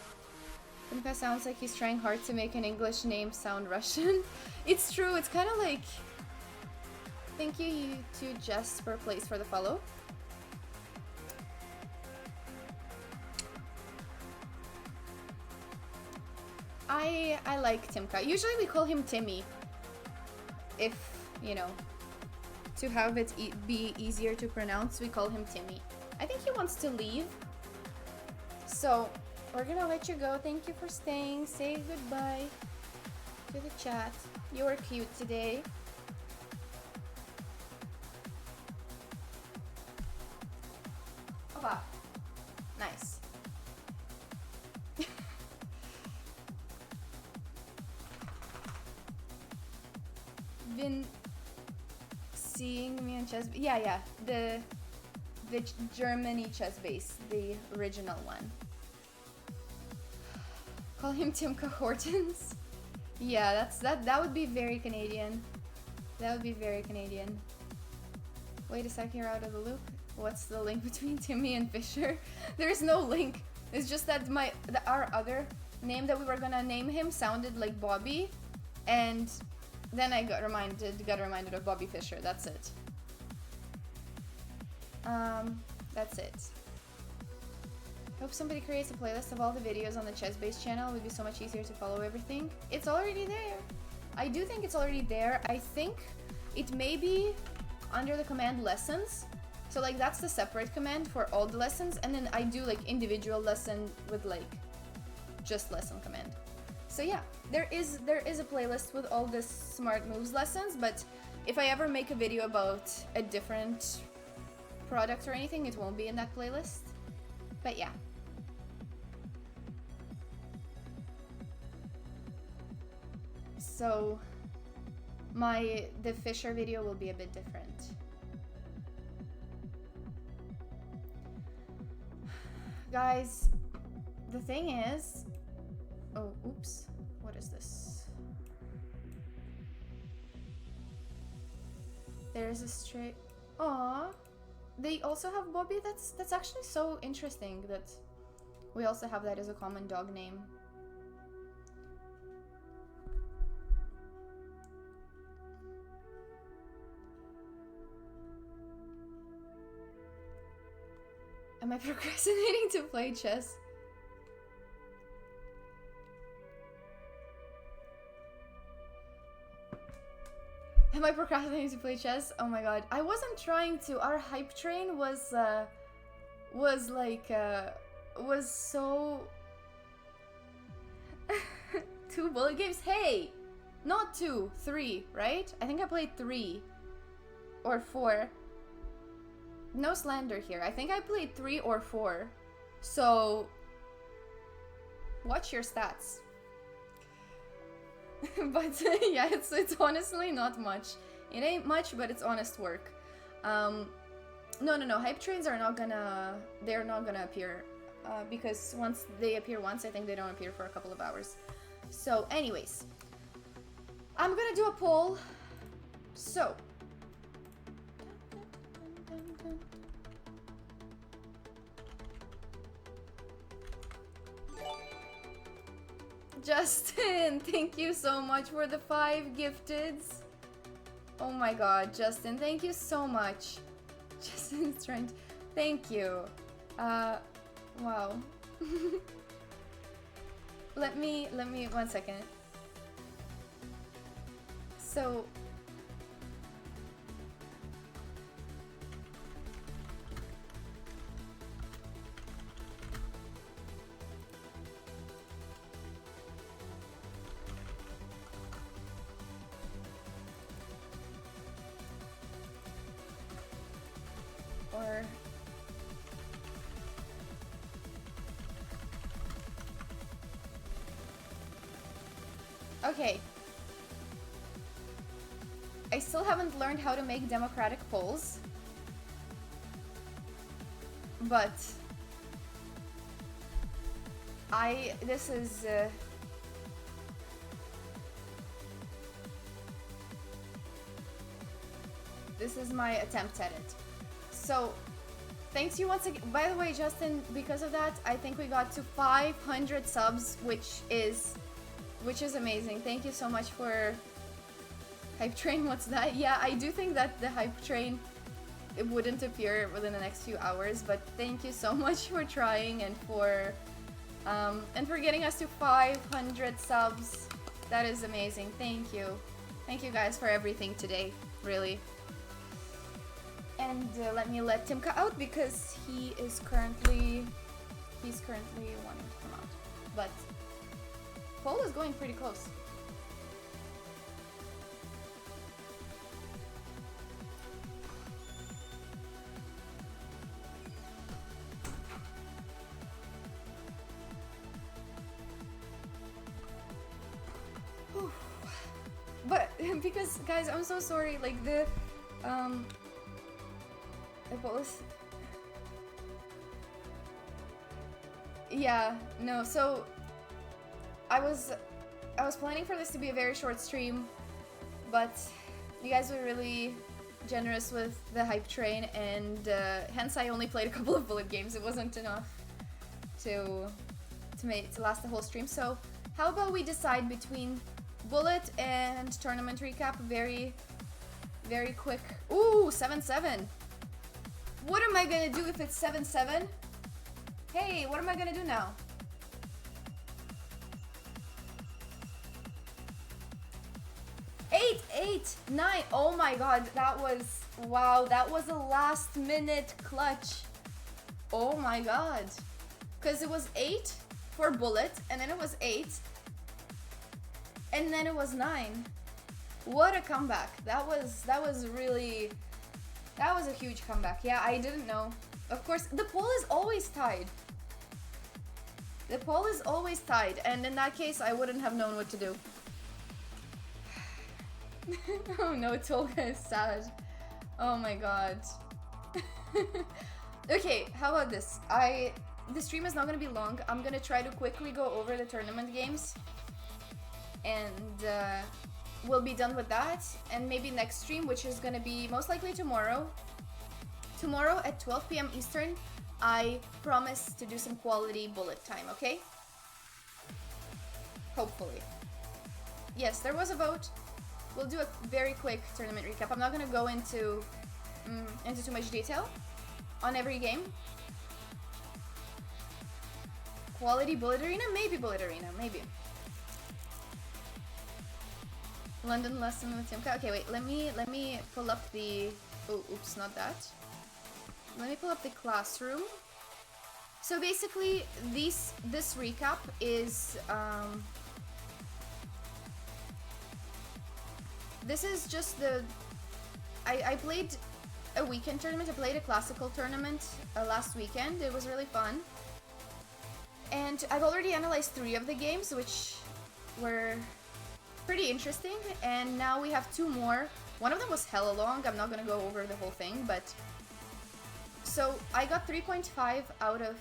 Timka sounds like he's trying hard to make an English name sound Russian. It's true, it's kind of like... Thank you to Jesper Place for the follow. I like Timka. Usually we call him Timmy. If, you know, to have it be easier to pronounce, we call him Timmy. I think he wants to leave. So, we're gonna let you go. Thank you for staying. Say goodbye to the chat. You were cute today. Opa. Nice. Been seeing me on chess. Yeah, the Germany chess base, the original one. Call him Timka Hortons. Yeah, that would be very Canadian. That would be very Canadian. Wait a sec, you're out of the loop. What's the link between Timmy and Fisher? There's no link. It's just that our other name that we were gonna name him sounded like Bobby, and then I got reminded of Bobby Fischer. That's it. That's it. Hope somebody creates a playlist of all the videos on the Chessbase channel. It would be so much easier to follow everything. It's already there. I do think it's already there. I think it may be under the command lessons. So like that's the separate command for all the lessons, and then I do like individual lesson with like just lesson command. So yeah, there is a playlist with all the smart moves lessons, but if I ever make a video about a different product or anything, it won't be in that playlist. But yeah. So the Fisher video will be a bit different. Guys, the thing is, oh, oops, what is this? There's a stray. Aw, they also have Bobby. That's actually so interesting that we also have that as a common dog name. Am I procrastinating to play chess? Am I procrastinating to play chess? Oh my god. I wasn't trying to. Our hype train was so 2 bullet games. Hey! Not 2, 3, right? I think I played 3 or 4. No slander here. I think I played 3 or 4. So watch your stats. But yeah, it's honestly not much. It ain't much, but it's honest work. No. Hype trains are not gonna. They're not gonna appear because once they appear once, I think they don't appear for a couple of hours. So, anyways, I'm gonna do a poll. So. Justin, thank you so much for the 5 gifteds. Oh my god, Justin, thank you so much. Justin's trying to... Thank you. Wow. Let me, 1 second. So... Or... Okay. I still haven't learned how to make democratic polls. But... This is... This is my attempt at it. So, thanks you once again. By the way, Justin, because of that, I think we got to 500 subs, which is amazing. Thank you so much for hype train. What's that? Yeah, I do think that the hype train, it wouldn't appear within the next few hours, but thank you so much for trying and for getting us to 500 subs. That is amazing. Thank you. Thank you guys for everything today, really. And let me let Timka out because he's currently wanting to come out. But poll is going pretty close. But because guys, I'm so sorry. Like the poll is. Yeah, no. So I was planning for this to be a very short stream, but you guys were really generous with the hype train, and hence I only played a couple of bullet games. It wasn't enough to last the whole stream. So how about we decide between bullet and tournament recap? Very, very quick. Ooh, 7-7. What am I gonna do if it's 7-7? Hey, what am I gonna do now? Eight, 9. Oh my god, that was... Wow, that was a last minute clutch. Oh my god. Because it was 8 for bullet, and then it was 8. And then it was 9. What a comeback. That was really, that was a huge comeback. Yeah, I didn't know. Of course, the poll is always tied. The poll is always tied, and in that case, I wouldn't have known what to do. Oh no, Tolga is sad. Oh my god. Okay, how about this? The stream is not gonna be long. I'm gonna try to quickly go over the tournament games. And we'll be done with that. And maybe next stream, which is gonna be most likely tomorrow. Tomorrow at 12 p.m. Eastern, I promise to do some quality bullet time, okay? Hopefully. Yes, there was a vote. We'll do a very quick tournament recap. I'm not gonna go into too much detail on every game. Quality bullet arena? Maybe bullet arena, maybe. London lesson with Timka. Okay, wait, let me pull up the... Oh, oops, not that. Let me pull up the classroom. So basically, this recap is... this is just the... I played a weekend tournament. I played a classical tournament last weekend. It was really fun. And I've already analyzed 3 of the games, which were pretty interesting. And now we have 2 more. One of them was hella long. I'm not gonna go over the whole thing, but... So, I got 3.5 out of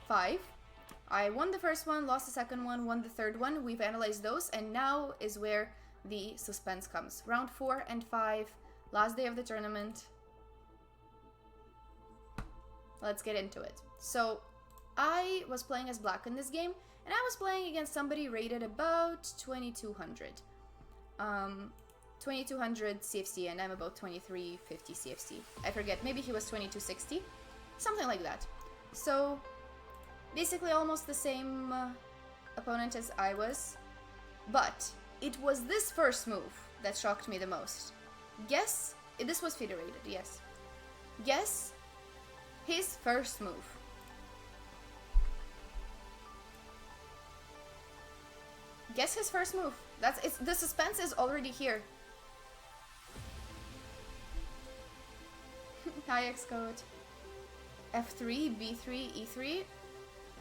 5. I won the first one, lost the second one, won the third one. We've analyzed those, and now is where the suspense comes. Round 4 and 5, last day of the tournament. Let's get into it. So, I was playing as black in this game, and I was playing against somebody rated about 2200. 2200 CFC, and I'm about 2350 CFC. I forget, maybe he was 2260, something like that. So, basically almost the same opponent as I was, but it was this first move that shocked me the most. Guess, this was federated, yes. Guess his first move. Guess his first move. The suspense is already here. Hi, Xcode. F3, B3, E3.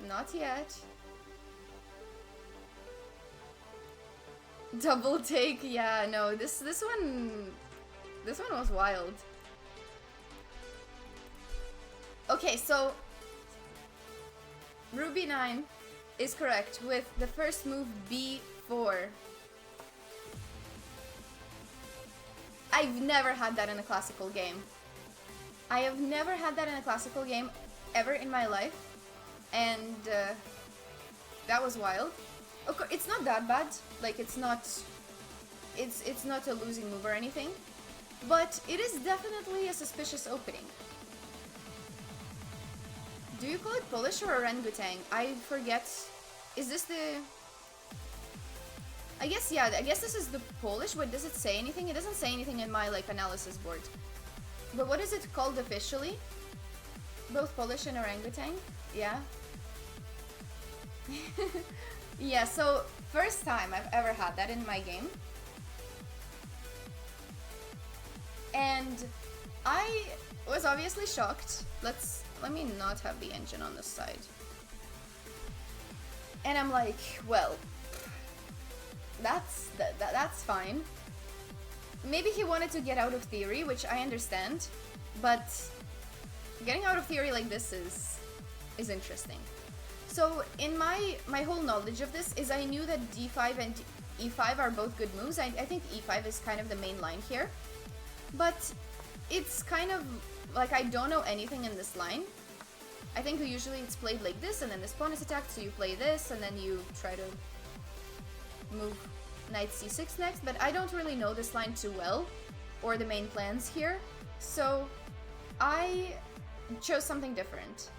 Not yet. Double take, yeah, no, this one was wild. Okay, so Ruby 9 is correct with the first move B4. I've never had that in a classical game. I have never had that in a classical game ever in my life, and that was wild. Okay, it's not that bad. Like, it's not a losing move or anything, but it is definitely a suspicious opening. Do you call it Polish or orangutan? I forget. Is this the... I guess, yeah, I guess this is the Polish. Wait, does it say anything? It doesn't say anything in my, like, analysis board. But what is it called officially? Both Polish and orangutan? Yeah. Yeah, so first time I've ever had that in my game. And I was obviously shocked. Let me not have the engine on this side. And I'm like, well, that's fine. Maybe he wanted to get out of theory, which I understand, but getting out of theory like this is interesting. So in my whole knowledge of this is I knew that D5 and E5 are both good moves. I think E5 is kind of the main line here, but it's kind of like I don't know anything in this line. I think usually it's played like this, and then this pawn is attacked, so you play this, and then you try to move knight c6 next, but I don't really know this line too well, or the main plans here, so I chose something different.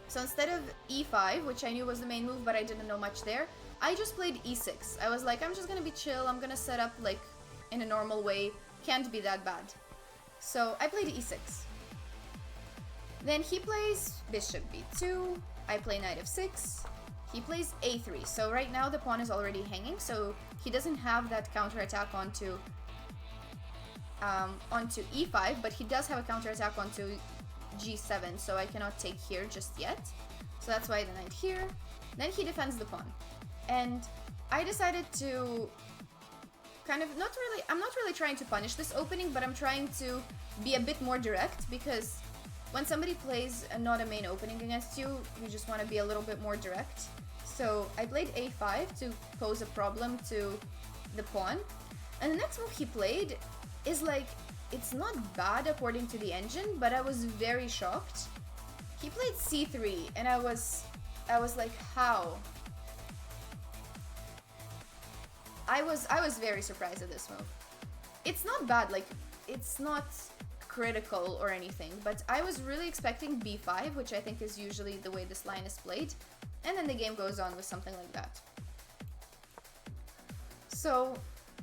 So instead of e5, which I knew was the main move, but I didn't know much there, I just played e6. I was like, I'm just gonna be chill, I'm gonna set up like in a normal way, can't be that bad. So I played e6. Then he plays bishop b2, I play knight f6, he plays a3. So right now the pawn is already hanging, so he doesn't have that counterattack onto e5, but he does have a counterattack onto g7, so I cannot take here just yet. So that's why the knight here. Then he defends the pawn. And I decided to kind of I'm not really trying to punish this opening, but I'm trying to be a bit more direct, because when somebody plays not a main opening against you, you just want to be a little bit more direct. So I played a5 to pose a problem to the pawn. And the next move he played is like, it's not bad according to the engine, but I was very shocked. He played c3, and I was like, how? I was very surprised at this move. It's not bad, like, it's not critical or anything, but I was really expecting b5, which I think is usually the way this line is played, and then the game goes on with something like that. So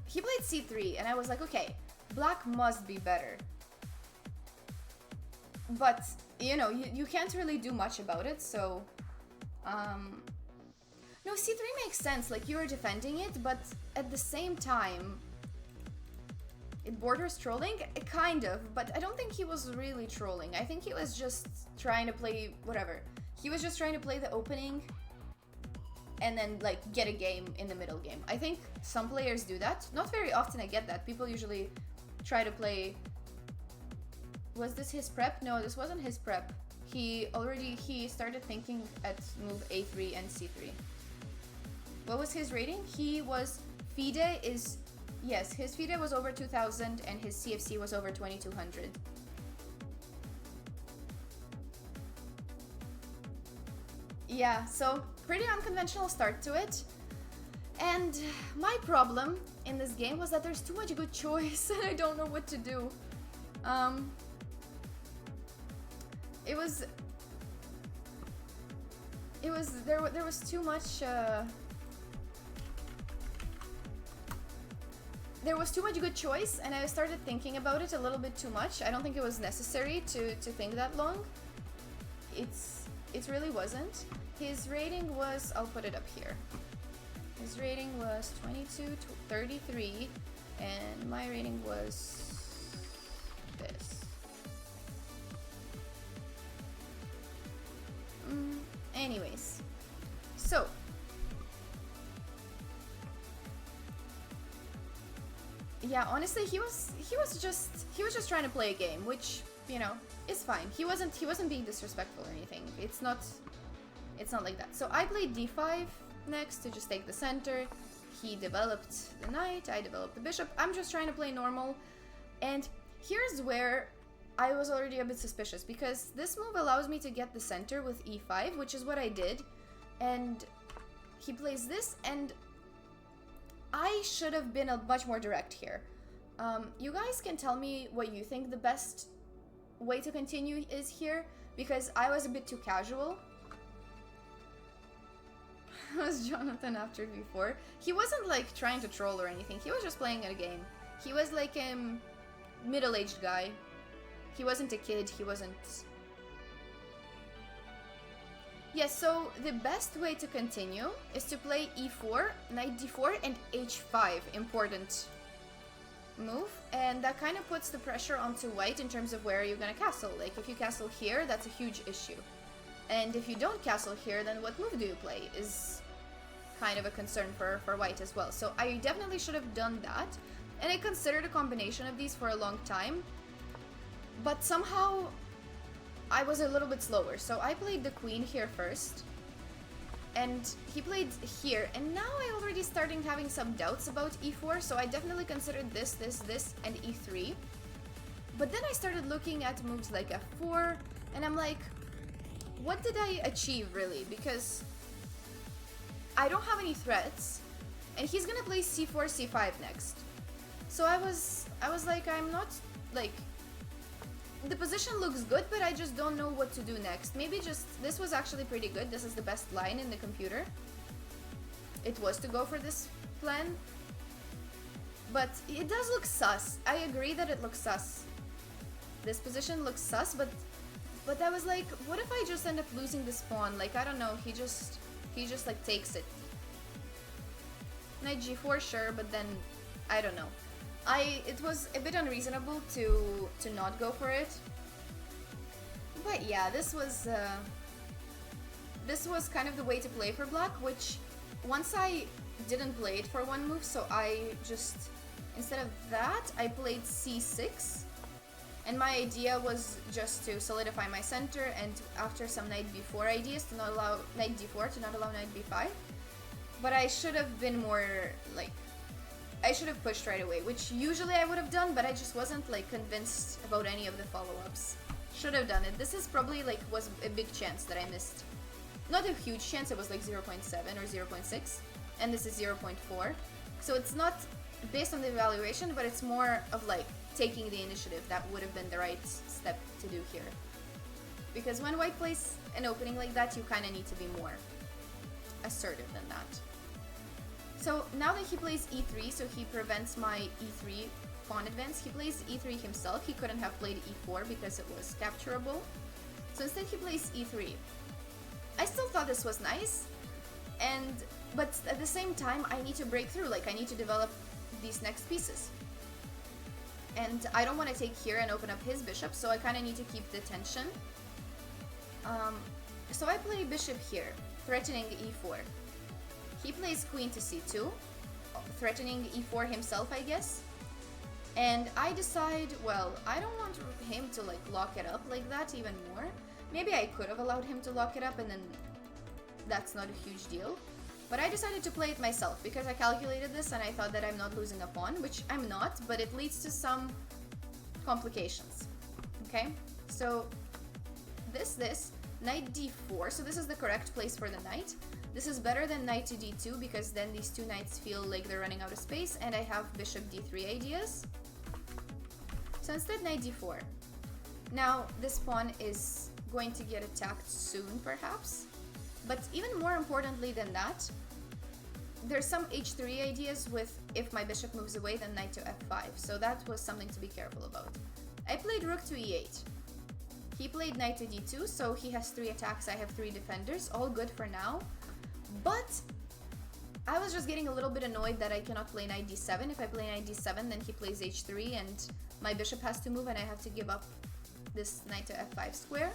he played c3, and I was like, okay, black must be better. But, you know, you can't really do much about it, so... No, c3 makes sense, like, you are defending it, but at the same time... It borders trolling? Kind of, but I don't think he was really trolling. I think he was just trying to play... whatever. He was just trying to play the opening and then, like, get a game in the middle game. I think some players do that. Not very often I get that. People usually try to play... Was this his prep? No, this wasn't his prep. He started thinking at move a3 and c3. What was his rating? He was... FIDE is... Yes, his FIDE was over 2000 and his CFC was over 2200. Yeah, so pretty unconventional start to it. And my problem in this game was that there's too much good choice and I don't know what to do. There was too much there was too much good choice, and I started thinking about it a little bit too much. I don't think it was necessary to think that long. It really wasn't. His rating was, I'll put it up here. His rating was 22 to 33, and my rating was this. Anyways, so yeah, honestly, he was just trying to play a game, which, you know, is fine. He wasn't being disrespectful or anything. It's not like that. So I played d5 next to just take the center. He developed the knight, I developed the bishop. I'm just trying to play normal. And here's where I was already a bit suspicious, because this move allows me to get the center with e5, which is what I did. And he plays this, and I should have been much more direct here. You guys can tell me what you think the best way to continue is here, because I was a bit too casual. Was Jonathan after before? He wasn't like trying to troll or anything. He was just playing a game. He was like a middle-aged guy. He wasn't a kid. He wasn't... Yes, so the best way to continue is to play e4, knight d4, and h5, important move. And that kind of puts the pressure onto white in terms of where you're gonna castle. Like, if you castle here, that's a huge issue. And if you don't castle here, then what move do you play is kind of a concern for white as well. So I definitely should have done that. And I considered a combination of these for a long time. But somehow I was a little bit slower. So I played the queen here first. And he played here. And now I already starting having some doubts about e4. So I definitely considered this, and e3. But then I started looking at moves like f4. And I'm like, what did I achieve really? Because I don't have any threats, and he's gonna play c4, c5 next. So I was like, I'm not like, the position looks good, but I just don't know what to do next. Maybe just, this was actually pretty good. This is the best line in the computer. It was to go for this plan, but it does look sus. I agree that it looks sus. This position looks sus, but I was like, what if I just end up losing this pawn? Like, I don't know, he just... He just like takes it. Knight g4, sure, but then I don't know. It was a bit unreasonable to not go for it. But yeah, this was kind of the way to play for black, which once I didn't play it for one move, so I just, instead of that, I played c6. And my idea was just to solidify my center, and after some knight b4 ideas to not allow knight d4, to not allow knight b5. But I should have been more, like, I should have pushed right away, which usually I would have done, but I just wasn't, like, convinced about any of the follow-ups. Should have done it. This is probably, like, was a big chance that I missed. Not a huge chance, it was like 0.7 or 0.6, and this is 0.4. So it's not based on the evaluation, but it's more of, like, taking the initiative. That would have been the right step to do here. Because when white plays an opening like that, you kind of need to be more assertive than that. So now that he plays e3, so he prevents my e3 pawn advance, he plays e3 himself. He couldn't have played e4 because it was capturable. So instead he plays e3. I still thought this was nice, but at the same time I need to break through, like I need to develop these next pieces. And I don't want to take here and open up his bishop, so I kind of need to keep the tension. So I play bishop here, threatening e4. He plays queen to c2, threatening e4 himself, I guess. And I decide, well, I don't want him to like lock it up like that even more. Maybe I could have allowed him to lock it up and then that's not a huge deal. But I decided to play it myself because I calculated this and I thought that I'm not losing a pawn, which I'm not, but it leads to some complications. Okay, so this, knight d4, so this is the correct place for the knight. This is better than knight to d2 because then these two knights feel like they're running out of space, and I have bishop d3 ideas. So instead knight d4. Now this pawn is going to get attacked soon perhaps, but even more importantly than that, there's some h3 ideas with if my bishop moves away then knight to f5, so that was something to be careful about. I played rook to e8. He played knight to d2, so he has 3 attacks, I have 3 defenders, all good for now. But I was just getting a little bit annoyed that I cannot play knight d7. If I play knight d7, then he plays h3 and my bishop has to move and I have to give up this knight to f5 square.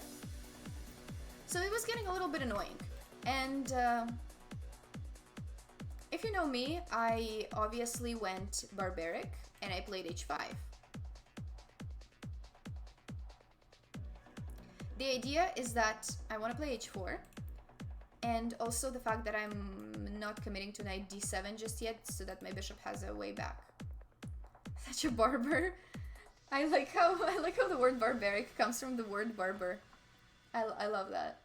So it was getting a little bit annoying. And if you know me, I obviously went barbaric and I played h5. The idea is that I want to play h4. And also the fact that I'm not committing to knight d7 just yet, so that my bishop has a way back. Such a barber. I like how the word barbaric comes from the word barber. I love that.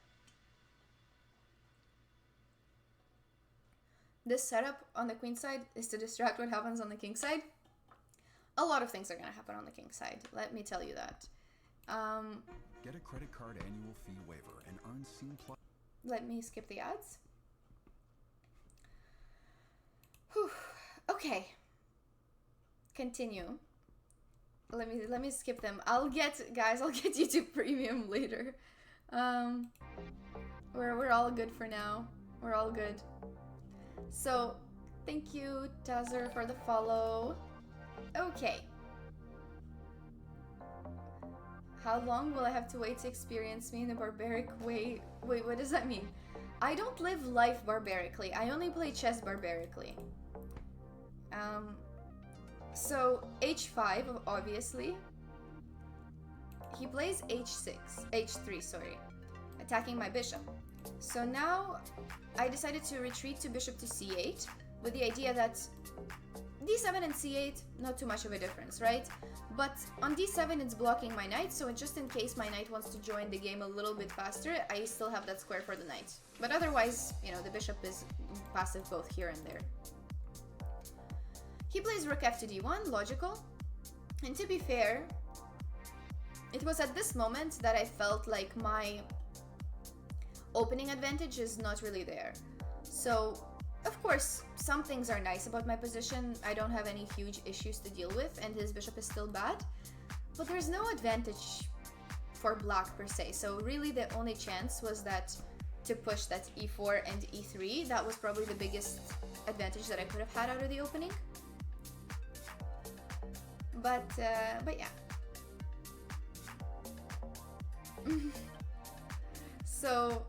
This setup on the queen side is to distract what happens on the king side. A lot of things are gonna happen on the king side. Let me tell you that. Get a credit card annual fee waiver and earn Scene Plus. Let me skip the ads. Whew. Okay. Continue. Let me skip them. I'll get YouTube Premium later. We're all good for now. We're all good. So, thank you, Tazzer, for the follow. Okay. How long will I have to wait to experience me in a barbaric way? Wait, what does that mean? I don't live life barbarically. I only play chess barbarically. So h5, obviously. He plays h3, sorry, attacking my bishop. So now I decided to retreat to bishop to c8 with the idea that d7 and c8, not too much of a difference, right? But on d7 it's blocking my knight, so just in case my knight wants to join the game a little bit faster, I still have that square for the knight. But otherwise, you know, the bishop is passive both here and there. He plays rook f to d1, logical. And to be fair, it was at this moment that I felt like my opening advantage is not really there. So, of course, some things are nice about my position. I don't have any huge issues to deal with, and his bishop is still bad. But there's no advantage for black per se. So really the only chance was that to push that e4 and e3. That was probably the biggest advantage that I could have had out of the opening. But yeah. So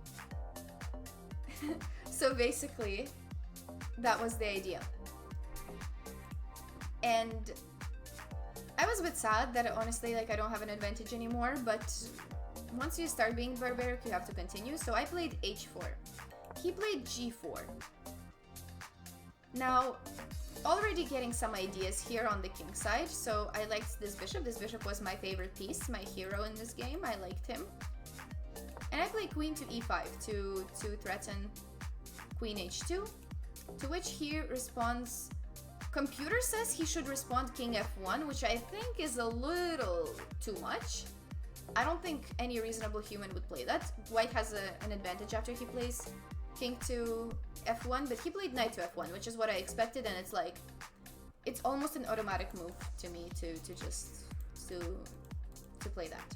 so basically that was the idea. And I was a bit sad that honestly, like, I don't have an advantage anymore, but once you start being barbaric, you have to continue. So I played h4. He played g4. Now, already getting some ideas here on the king side, so I liked this bishop. This bishop was my favorite piece, my hero in this game. I liked him. And I played queen to e5 to threaten queen h2, to which he responds... Computer says he should respond king f1, which I think is a little too much. I don't think any reasonable human would play that. White has an advantage after he plays king to f1, but he played knight to f1, which is what I expected, and it's like, it's almost an automatic move to me to play that.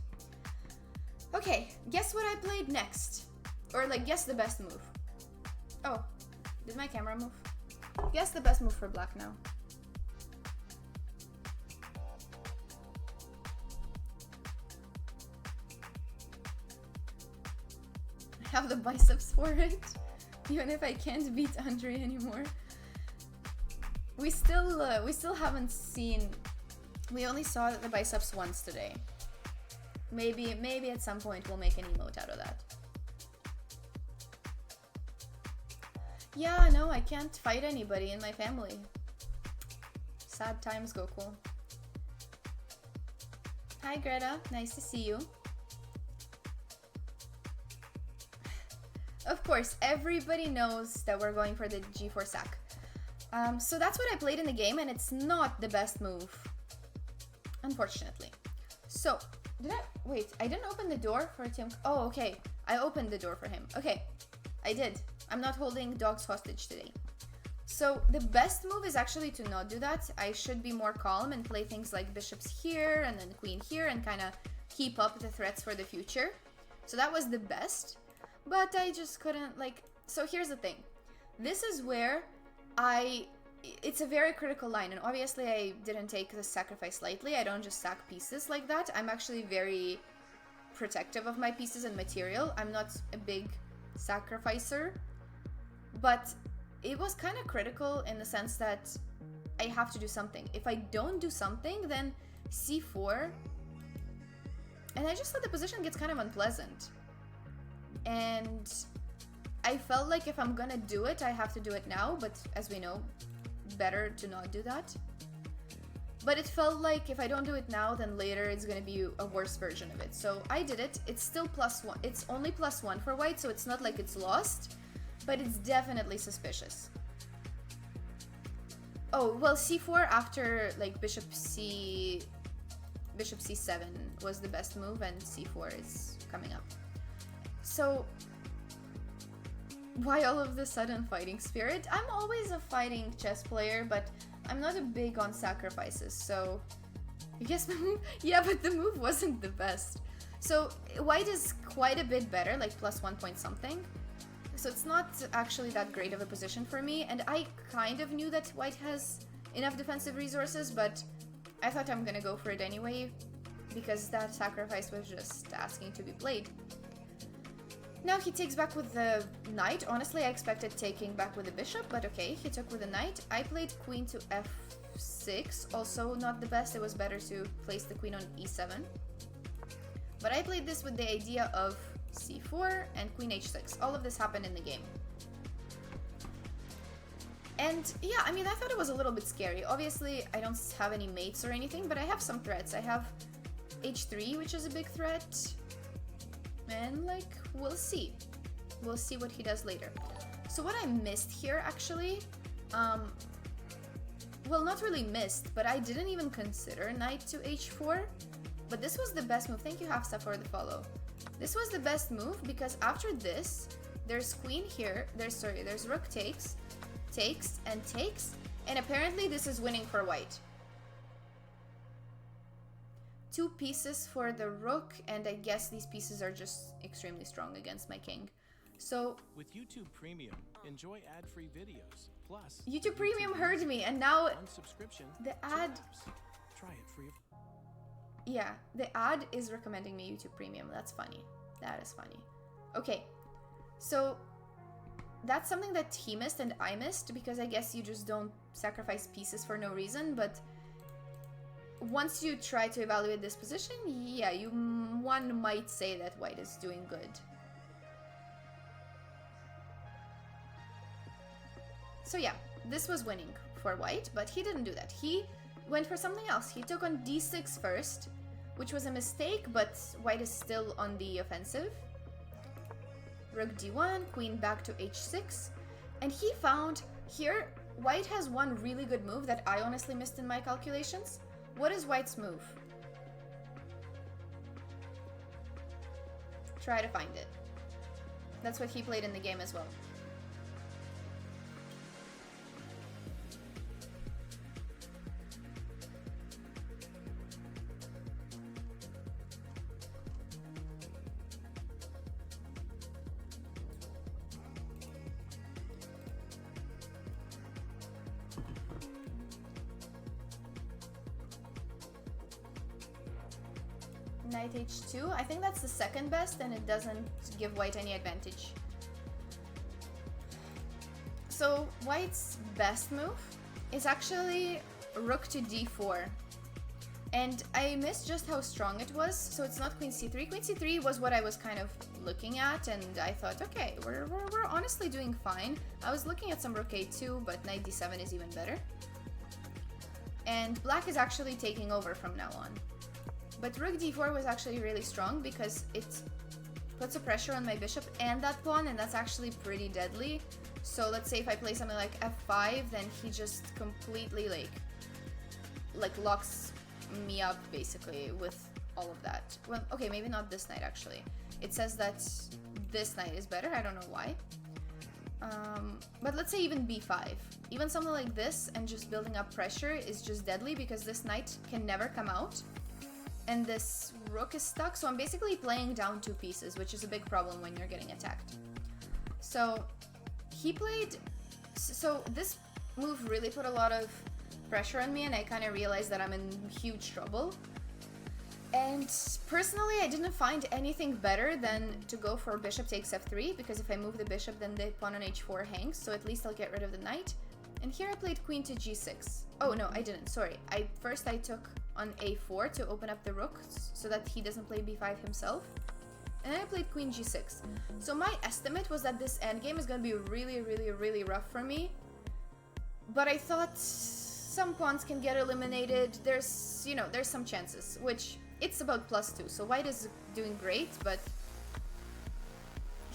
Okay, guess what I played next? Or like, guess the best move. Oh, did my camera move? Guess the best move for black now. I have the biceps for it, even if I can't beat Andre anymore. We still haven't seen. We only saw the biceps once today. Maybe at some point we'll make an emote out of that. Yeah, no, I can't fight anybody in my family. Sad times, Gokul. Hi, Greta. Nice to see you. Of course, everybody knows that we're going for the g4 sack. So that's what I played in the game, and it's not the best move, unfortunately. So, wait, I didn't open the door for Tim. Oh, okay. I opened the door for him. Okay, I did. I'm not holding dogs hostage today. So the best move is actually to not do that. I should be more calm and play things like bishops here and then queen here and kind of keep up the threats for the future. So that was the best, but I just couldn't, like, so here's the thing. This is where it's a very critical line, and obviously I didn't take the sacrifice lightly. I don't just sack pieces like that. I'm actually very protective of my pieces and material. I'm not a big sacrificer. But it was kind of critical in the sense that I have to do something. If I don't do something, then c4. And I just thought the position gets kind of unpleasant. And I felt like if I'm gonna do it, I have to do it now. But as we know, better to not do that. But it felt like if I don't do it now, then later it's gonna be a worse version of it. So I did it. It's still +1. It's only +1 for white, so it's not like it's lost. But it's definitely suspicious. Oh, well, c4 after, like, bishop c7 was the best move, and c4 is coming up. So, why all of the sudden fighting spirit? I'm always a fighting chess player, but I'm not a big on sacrifices, so I guess the move, yeah, but the move wasn't the best. So, white is quite a bit better, like +1 point something. So it's not actually that great of a position for me, and I kind of knew that white has enough defensive resources, but I thought I'm gonna go for it anyway, because that sacrifice was just asking to be played. Now he takes back with the knight. Honestly, I expected taking back with the bishop, but okay, he took with the knight. I played queen to f6, also not the best. It was better to place the queen on e7. But I played this with the idea of c4 and queen h6. All of this happened in the game. And yeah, I mean, I thought it was a little bit scary. Obviously, I don't have any mates or anything, but I have some threats. I have h3, which is a big threat. And, like, we'll see. We'll see what he does later. So what I missed here, actually, well, not really missed, but I didn't even consider knight to h4. But this was the best move. Thank you, Hafsa, for the follow. This was the best move because after this, there's queen here. There's rook takes, and apparently this is winning for white. 2 pieces for the rook, and I guess these pieces are just extremely strong against my king. So With YouTube Premium, enjoy ad-free videos. Plus, YouTube Premium heard me, and now one subscription, the 2 ad, apps. Try it free. yeah, the ad is recommending me YouTube Premium. That's funny. That is funny. Okay, so that's something that he missed and I missed, because I guess you just don't sacrifice pieces for no reason. But once you try to evaluate this position, yeah, one might say that white is doing good. So yeah, this was winning for white, but he didn't do that. He went for something else. He took on d6 first, which was a mistake, but white is still on the offensive. Rook d1, queen back to h6, and he found here white has one really good move that I honestly missed in my calculations. What is white's move? Try to find it. That's what he played in the game as well. Knight h2. I think that's the second best, and it doesn't give white any advantage. So white's best move is actually rook to d4. And I missed just how strong it was, so it's not queen c3. Queen c3 was what I was kind of looking at, and I thought, okay, we're honestly doing fine. I was looking at some rook a2, but knight d7 is even better. And black is actually taking over from now on. But rook d4 was actually really strong because it puts a pressure on my bishop and that pawn, and that's actually pretty deadly. So let's say if I play something like f5, then he just completely like locks me up basically with all of that. Well, okay, maybe not this knight actually. It says that this knight is better, I don't know why. But let's say even b5. Even something like this and just building up pressure is just deadly because this knight can never come out. And this rook is stuck, so I'm basically playing down 2 pieces, which is a big problem when you're getting attacked. So he played... So this move really put a lot of pressure on me, and I kind of realized that I'm in huge trouble. And personally, I didn't find anything better than to go for bishop takes f3, because if I move the bishop, then the pawn on h4 hangs, so at least I'll get rid of the knight. And here I played queen to g6. Oh, no, I didn't, sorry. First I took on a4 to open up the rook so that he doesn't play b5 himself. And then I played queen g6. So my estimate was that this endgame is going to be really, really, really rough for me. But I thought some pawns can get eliminated. There's, you know, there's some chances, which it's about +2. So white is doing great, but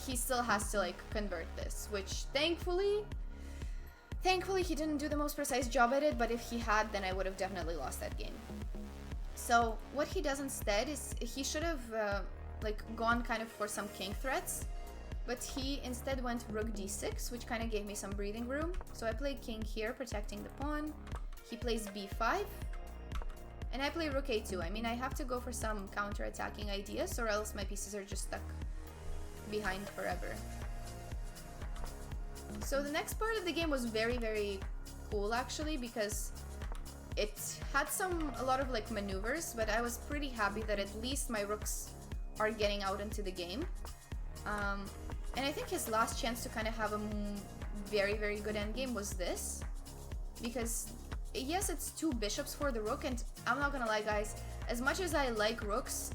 he still has to like convert this, which thankfully he didn't do the most precise job at it, but if he had, then I would have definitely lost that game. So what he does instead is he should have like gone kind of for some king threats, but he instead went rook d6, which kind of gave me some breathing room. So I play king here, protecting the pawn. He plays b5, and I play rook a2. I mean, I have to go for some counter-attacking ideas, or else my pieces are just stuck behind forever. So the next part of the game was very, very cool actually, because it had a lot of like maneuvers, but I was pretty happy that at least my rooks are getting out into the game. And I think his last chance to kind of have a very, very good endgame was this, because yes, it's 2 bishops for the rook, and I'm not gonna lie guys, as much as I like rooks,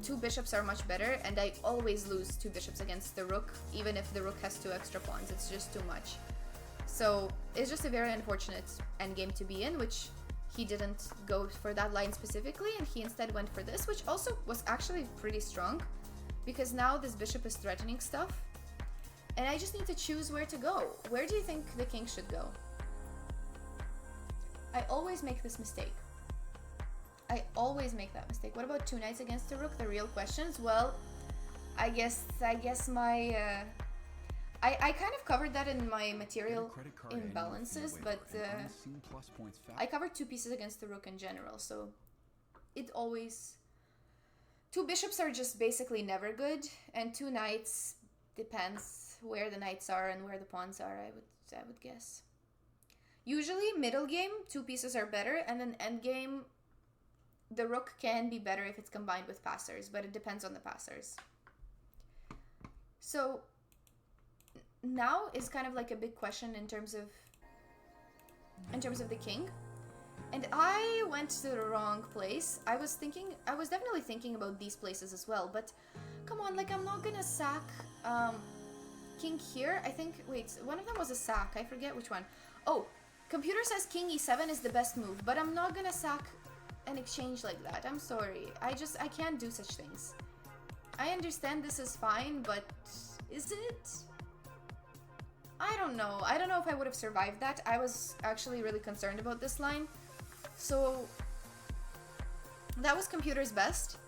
2 bishops are much better, and I always lose 2 bishops against the rook, even if the rook has 2 extra pawns. It's just too much. So it's just a very unfortunate endgame to be in, which he didn't go for that line specifically, and he instead went for this, which also was actually pretty strong, because now this bishop is threatening stuff, and I just need to choose where to go. Where do you think the king should go? I always make this mistake. I always make that mistake. What about 2 knights against the rook? The real questions. Well, I guess my I kind of covered that in my material imbalances, but I covered 2 pieces against the rook in general, so it always... 2 bishops are just basically never good, and 2 knights, depends where the knights are and where the pawns are, I would guess. Usually, middle game, 2 pieces are better, and then end game, the rook can be better if it's combined with passers, but it depends on the passers. So now is kind of like a big question in terms of the king. And I went to the wrong place. I was definitely thinking about these places as well, but come on, like I'm not gonna sack king here. I think, wait, one of them was a sack. I forget which one. Oh, computer says king e7 is the best move, but I'm not gonna sack an exchange like that. I'm sorry. I can't do such things. I understand this is fine, but is it? I don't know. I don't know if I would have survived that. I was actually really concerned about this line. So that was computer's best,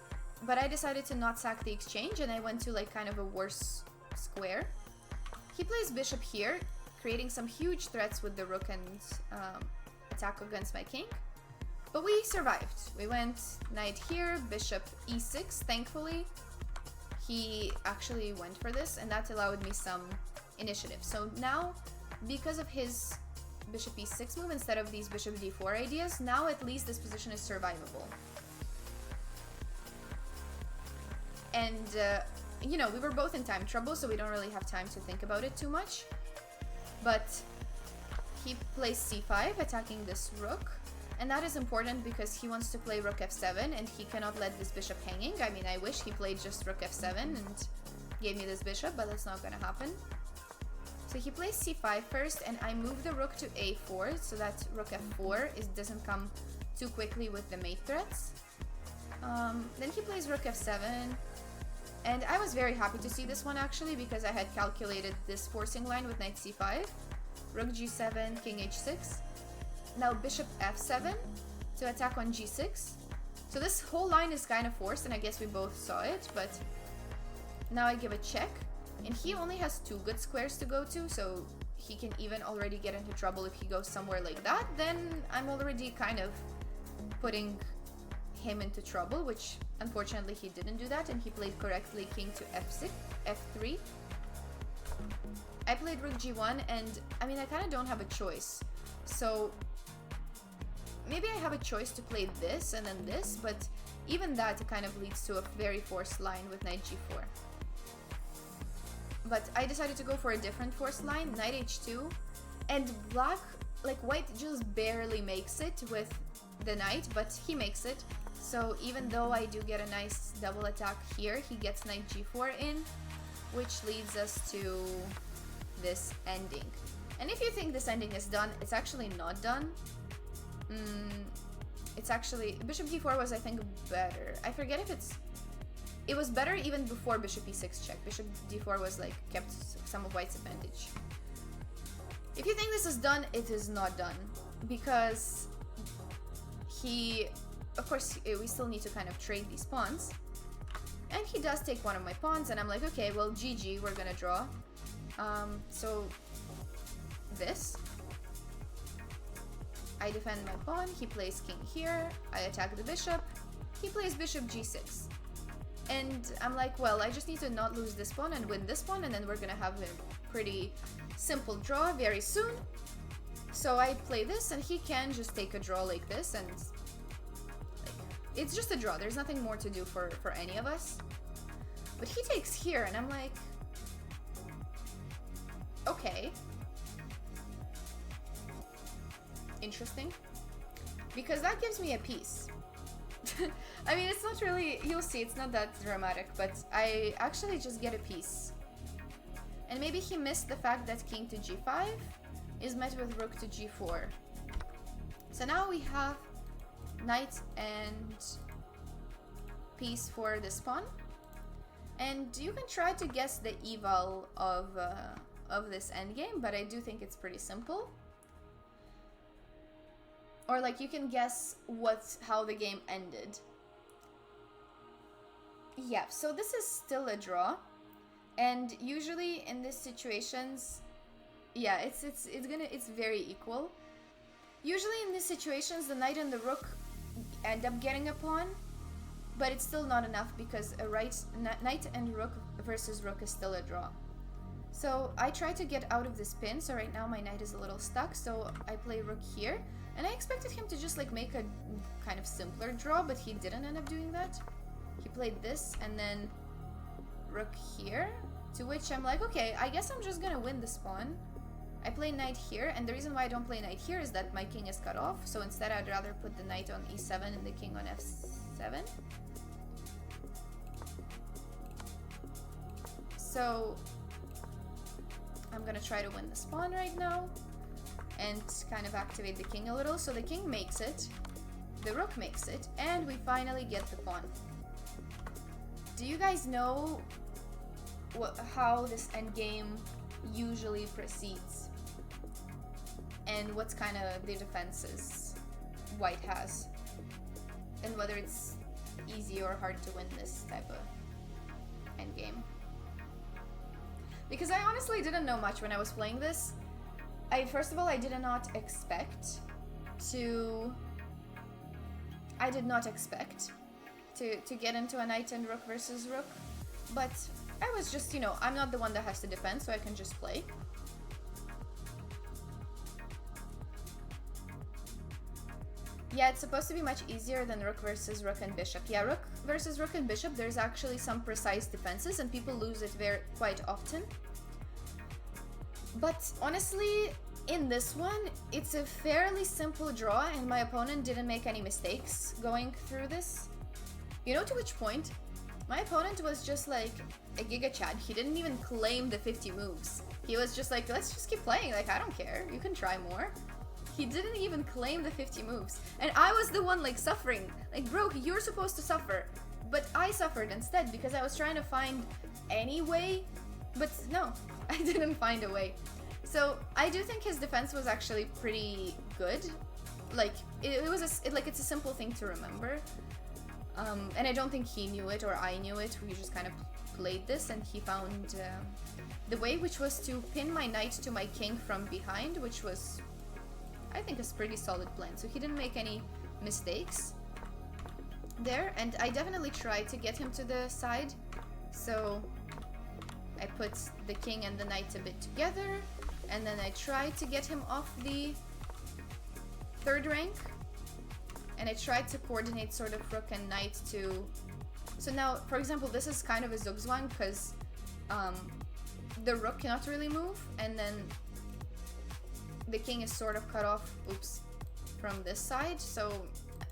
but I decided to not sack the exchange and I went to like kind of a worse square. He plays bishop here, creating some huge threats with the rook and attack against my king. But we survived. We went knight here, bishop e6, thankfully. He actually went for this and that allowed me some initiative. So now, because of his bishop e6 move instead of these bishop d4 ideas, now at least this position is survivable. And, you know, we were both in time trouble, so we don't really have time to think about it too much. But he plays c5, attacking this rook. And that is important because he wants to play rook f7 and he cannot let this bishop hanging. I mean, I wish he played just rook f7 and gave me this bishop, but that's not gonna happen. So he plays c5 first, and I move the rook to a4 so that rook f4 doesn't come too quickly with the mate threats. Then he plays rook f7, and I was very happy to see this one actually because I had calculated this forcing line with knight c5, rook g7, king h6. Now bishop f7 to attack on g6. So this whole line is kind of forced, and I guess we both saw it, but now I give a check. And he only has 2 good squares to go to, so he can even already get into trouble if he goes somewhere like that. Then I'm already kind of putting him into trouble, which unfortunately he didn't do that, and he played correctly king to f6, f3. I played rook g1, and I mean, I kind of don't have a choice. So maybe I have a choice to play this and then this, but even that kind of leads to a very forced line with knight g4. But I decided to go for a different forced line, knight h2, and black, like white just barely makes it with the knight, but he makes it. So even though I do get a nice double attack here, he gets knight g4 in, which leads us to this ending. And if you think this ending is done, it's actually not done. It's actually, bishop d4 was, I think, better. I forget if it was better even before bishop e6 check. Bishop d4 was like kept some of white's advantage. If you think this is done, it is not done, because he, of course, we still need to kind of trade these pawns, and he does take one of my pawns, and I'm like, okay, well, GG, we're gonna draw. So this, I defend my pawn, he plays king here, I attack the bishop, he plays bishop g6. And I'm like, well, I just need to not lose this pawn and win this pawn, and then we're gonna have a pretty simple draw very soon. So I play this, and he can just take a draw like this, and like, it's just a draw. There's nothing more to do for any of us. But he takes here, and I'm like, okay. Interesting. Because that gives me a piece. I mean, it's not really, you'll see, it's not that dramatic, but I actually just get a piece. And maybe he missed the fact that king to g5 is met with rook to g4. So now we have knight and piece for this pawn. And you can try to guess the eval of this endgame, but I do think it's pretty simple. Or like you can guess how the game ended. Yeah, so this is still a draw, and usually in these situations, yeah, it's very equal. Usually in these situations, the knight and the rook end up getting a pawn, but it's still not enough because a knight and rook versus rook is still a draw. So I try to get out of this pin, so right now my knight is a little stuck, so I play rook here. And I expected him to just like make a kind of simpler draw, but he didn't end up doing that. He played this and then rook here, to which I'm like, okay, I guess I'm just gonna win the pawn. I play knight here, and the reason why I don't play knight here is that my king is cut off, so instead I'd rather put the knight on e7 and the king on f7. So I'm gonna try to win this pawn right now and kind of activate the king a little. So the king makes it, the rook makes it, and we finally get the pawn. Do you guys know how this endgame usually proceeds? And what's kind of the defenses white has? And whether it's easy or hard to win this type of endgame? Because I honestly didn't know much when I was playing this. First of all, I did not expect to get into a knight and rook versus rook. But I was just, you know, I'm not the one that has to defend, so I can just play. Yeah, it's supposed to be much easier than rook versus rook and bishop. Yeah, rook versus rook and bishop, there's actually some precise defenses, and people lose it quite often. But honestly, in this one, it's a fairly simple draw, and my opponent didn't make any mistakes going through this. You know to which point? My opponent was just like a Giga Chad. He didn't even claim the 50 moves. He was just like, let's just keep playing, like, I don't care, you can try more. He didn't even claim the 50 moves. And I was the one like suffering. Like, bro, you're supposed to suffer. But I suffered instead because I was trying to find any way. But no, I didn't find a way. So I do think his defense was actually pretty good. Like, it's a simple thing to remember. And I don't think he knew it or I knew it. We just kind of played this and he found the way, which was to pin my knight to my king from behind, which was, I think, a pretty solid plan. So he didn't make any mistakes there, and I definitely tried to get him to the side. So I put the king and the knight a bit together, and then I tried to get him off the third rank, and I tried to coordinate sort of rook and knight to... So now, for example, this is kind of a zugzwang because the rook cannot really move, and then the king is sort of cut off, from this side, so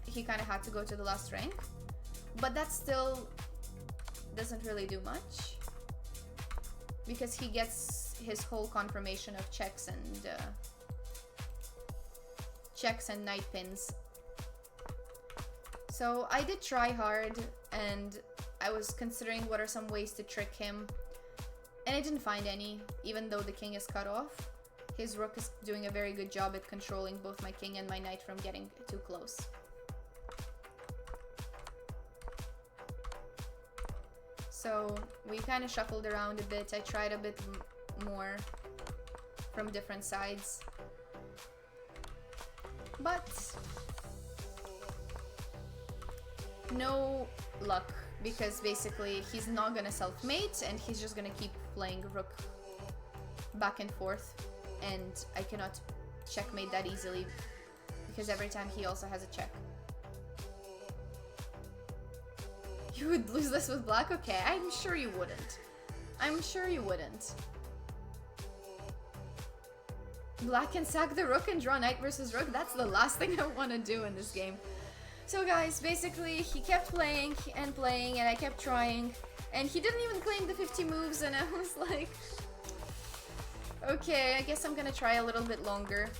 he kind of had to go to the last rank. But that still doesn't really do much, because he gets his whole confirmation of checks and knight pins. So I did try hard, and I was considering what are some ways to trick him, and I didn't find any, even though the king is cut off. His rook is doing a very good job at controlling both my king and my knight from getting too close. So we kind of shuffled around a bit. I tried a bit more from different sides. But no luck, because basically he's not gonna self-mate and he's just gonna keep playing rook back and forth. And I cannot checkmate that easily because every time he also has a check. You would lose this with black? Okay, I'm sure you wouldn't. I'm sure you wouldn't. Black can sack the rook and draw knight versus rook? That's the last thing I want to do in this game. So guys, basically he kept playing and playing and I kept trying. And he didn't even claim the 50 moves and I was like... Okay, I guess I'm gonna try a little bit longer.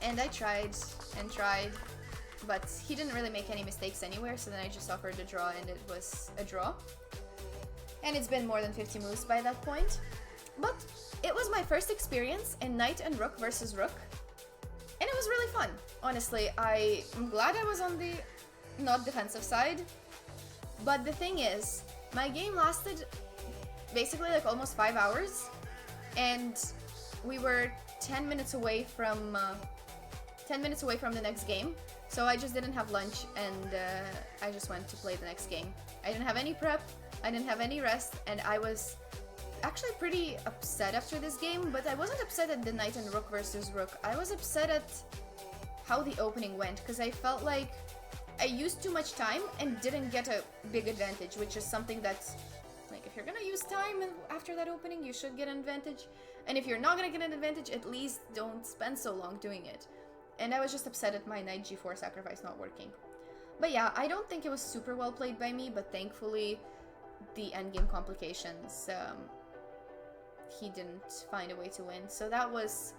And I tried and tried, but he didn't really make any mistakes anywhere, so then I just offered a draw and it was a draw. And it's been more than 50 moves by that point. But it was my first experience in knight and rook versus rook. And it was really fun. Honestly, I'm glad I was on the not defensive side. But the thing is, my game lasted basically like almost 5 hours. And we were 10 minutes away from the next game, so I just didn't have lunch and I just went to play the next game. I didn't have any prep, I didn't have any rest, and I was actually pretty upset after this game, but I wasn't upset at the knight and rook versus rook. I was upset at how the opening went, because I felt like I used too much time and didn't get a big advantage, which is something that's, like, if you're gonna use time after that opening, you should get an advantage. And if you're not gonna get an advantage, at least don't spend so long doing it. And I was just upset at my knight g4 sacrifice not working. But yeah, I don't think it was super well played by me, but thankfully the endgame complications, he didn't find a way to win. So that was,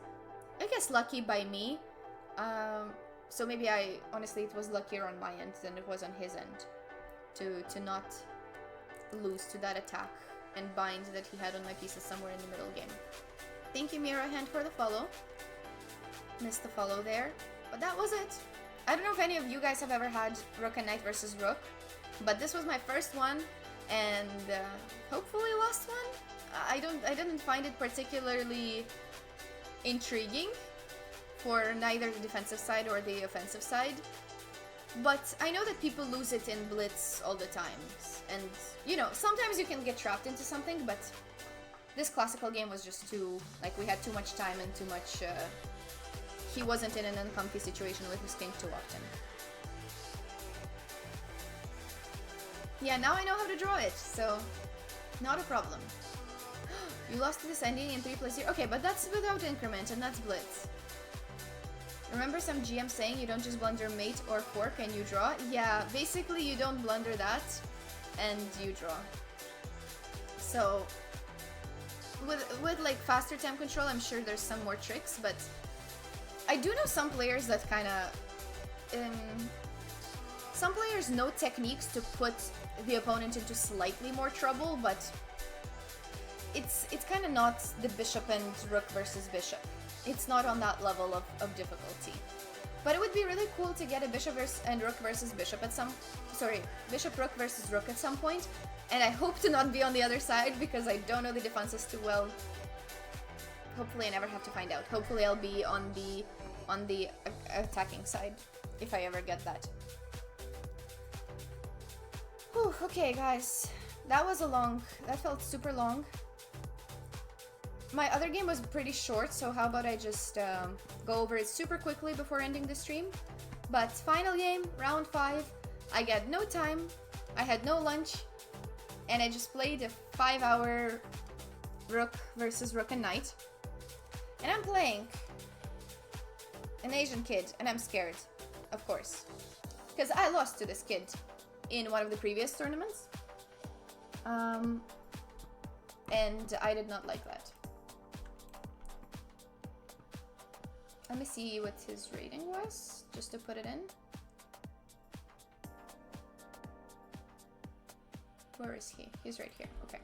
I guess, lucky by me. So maybe honestly, it was luckier on my end than it was on his end to not lose to that attack and bind that he had on my pieces somewhere in the middle game. Thank you, Mira Hand, for the follow. Missed the follow there, but that was it. I don't know if any of you guys have ever had rook and knight versus rook, but this was my first one, and hopefully last one. I didn't find it particularly intriguing for neither the defensive side or the offensive side, but I know that people lose it in blitz all the time, and you know, sometimes you can get trapped into something, but this classical game was just too, like, we had too much time and too much, he wasn't in an uncomfy situation with his king too often. Yeah, now I know how to draw it, so not a problem. You lost to this ending in 3+0. Okay, but that's without increment, and that's blitz. Remember some GM saying you don't just blunder mate or fork and you draw? Yeah, basically you don't blunder that, and you draw. So with like faster temp control, I'm sure there's some more tricks, but I do know some players that kind of some players know techniques to put the opponent into slightly more trouble, but it's kind of not the bishop and rook versus bishop. It's not on that level of difficulty. But it would be really cool to get a bishop and rook versus bishop at bishop rook versus rook at some point. And I hope to not be on the other side because I don't know the defenses too well. Hopefully I never have to find out. Hopefully I'll be on the attacking side if I ever get that. Whew, okay guys, that felt super long. My other game was pretty short, so how about I just go over it super quickly before ending the stream. But final game, round 5, I got no time, I had no lunch, and I just played a 5-hour rook versus rook and knight. And I'm playing an Asian kid, and I'm scared, of course. Because I lost to this kid in one of the previous tournaments. And I did not like that. Let me see what his rating was, just to put it in. Where is he? He's right here. Okay.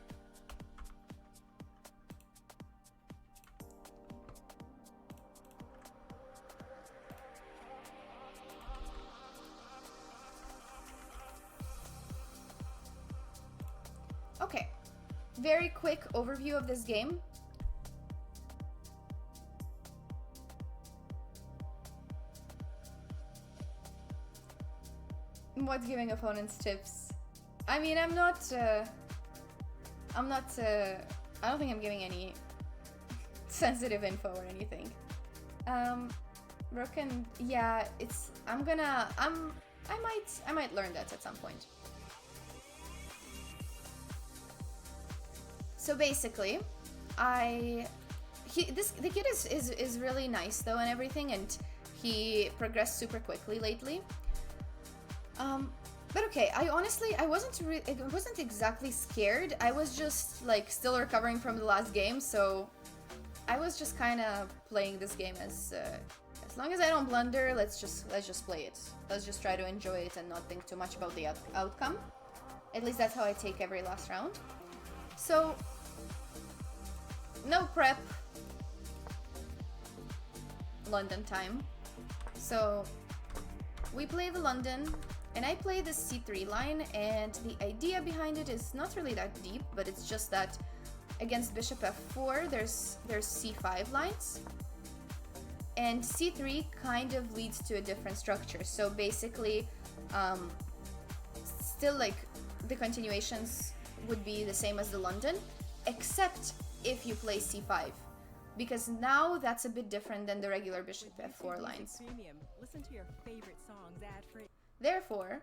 Okay. Very quick overview of this game. What's giving opponents tips? I mean, I don't think I'm giving any sensitive info or anything. Rook and, yeah, I might learn that at some point. So basically, the kid is really nice though and everything, and he progressed super quickly lately. But okay, I wasn't exactly scared. I was just like still recovering from the last game, so I was just kind of playing this game as long as I don't blunder, let's just play it. Let's just try to enjoy it and not think too much about the outcome. At least that's how I take every last round. So no prep. London time. So we play the London. And I play the c3 line, and the idea behind it is not really that deep, but it's just that against bishop f4, there's c5 lines, and c3 kind of leads to a different structure. So basically, still like the continuations would be the same as the London, except if you play c5, because now that's a bit different than the regular bishop f4 lines. Listen to your favorite songs ad-free. Therefore,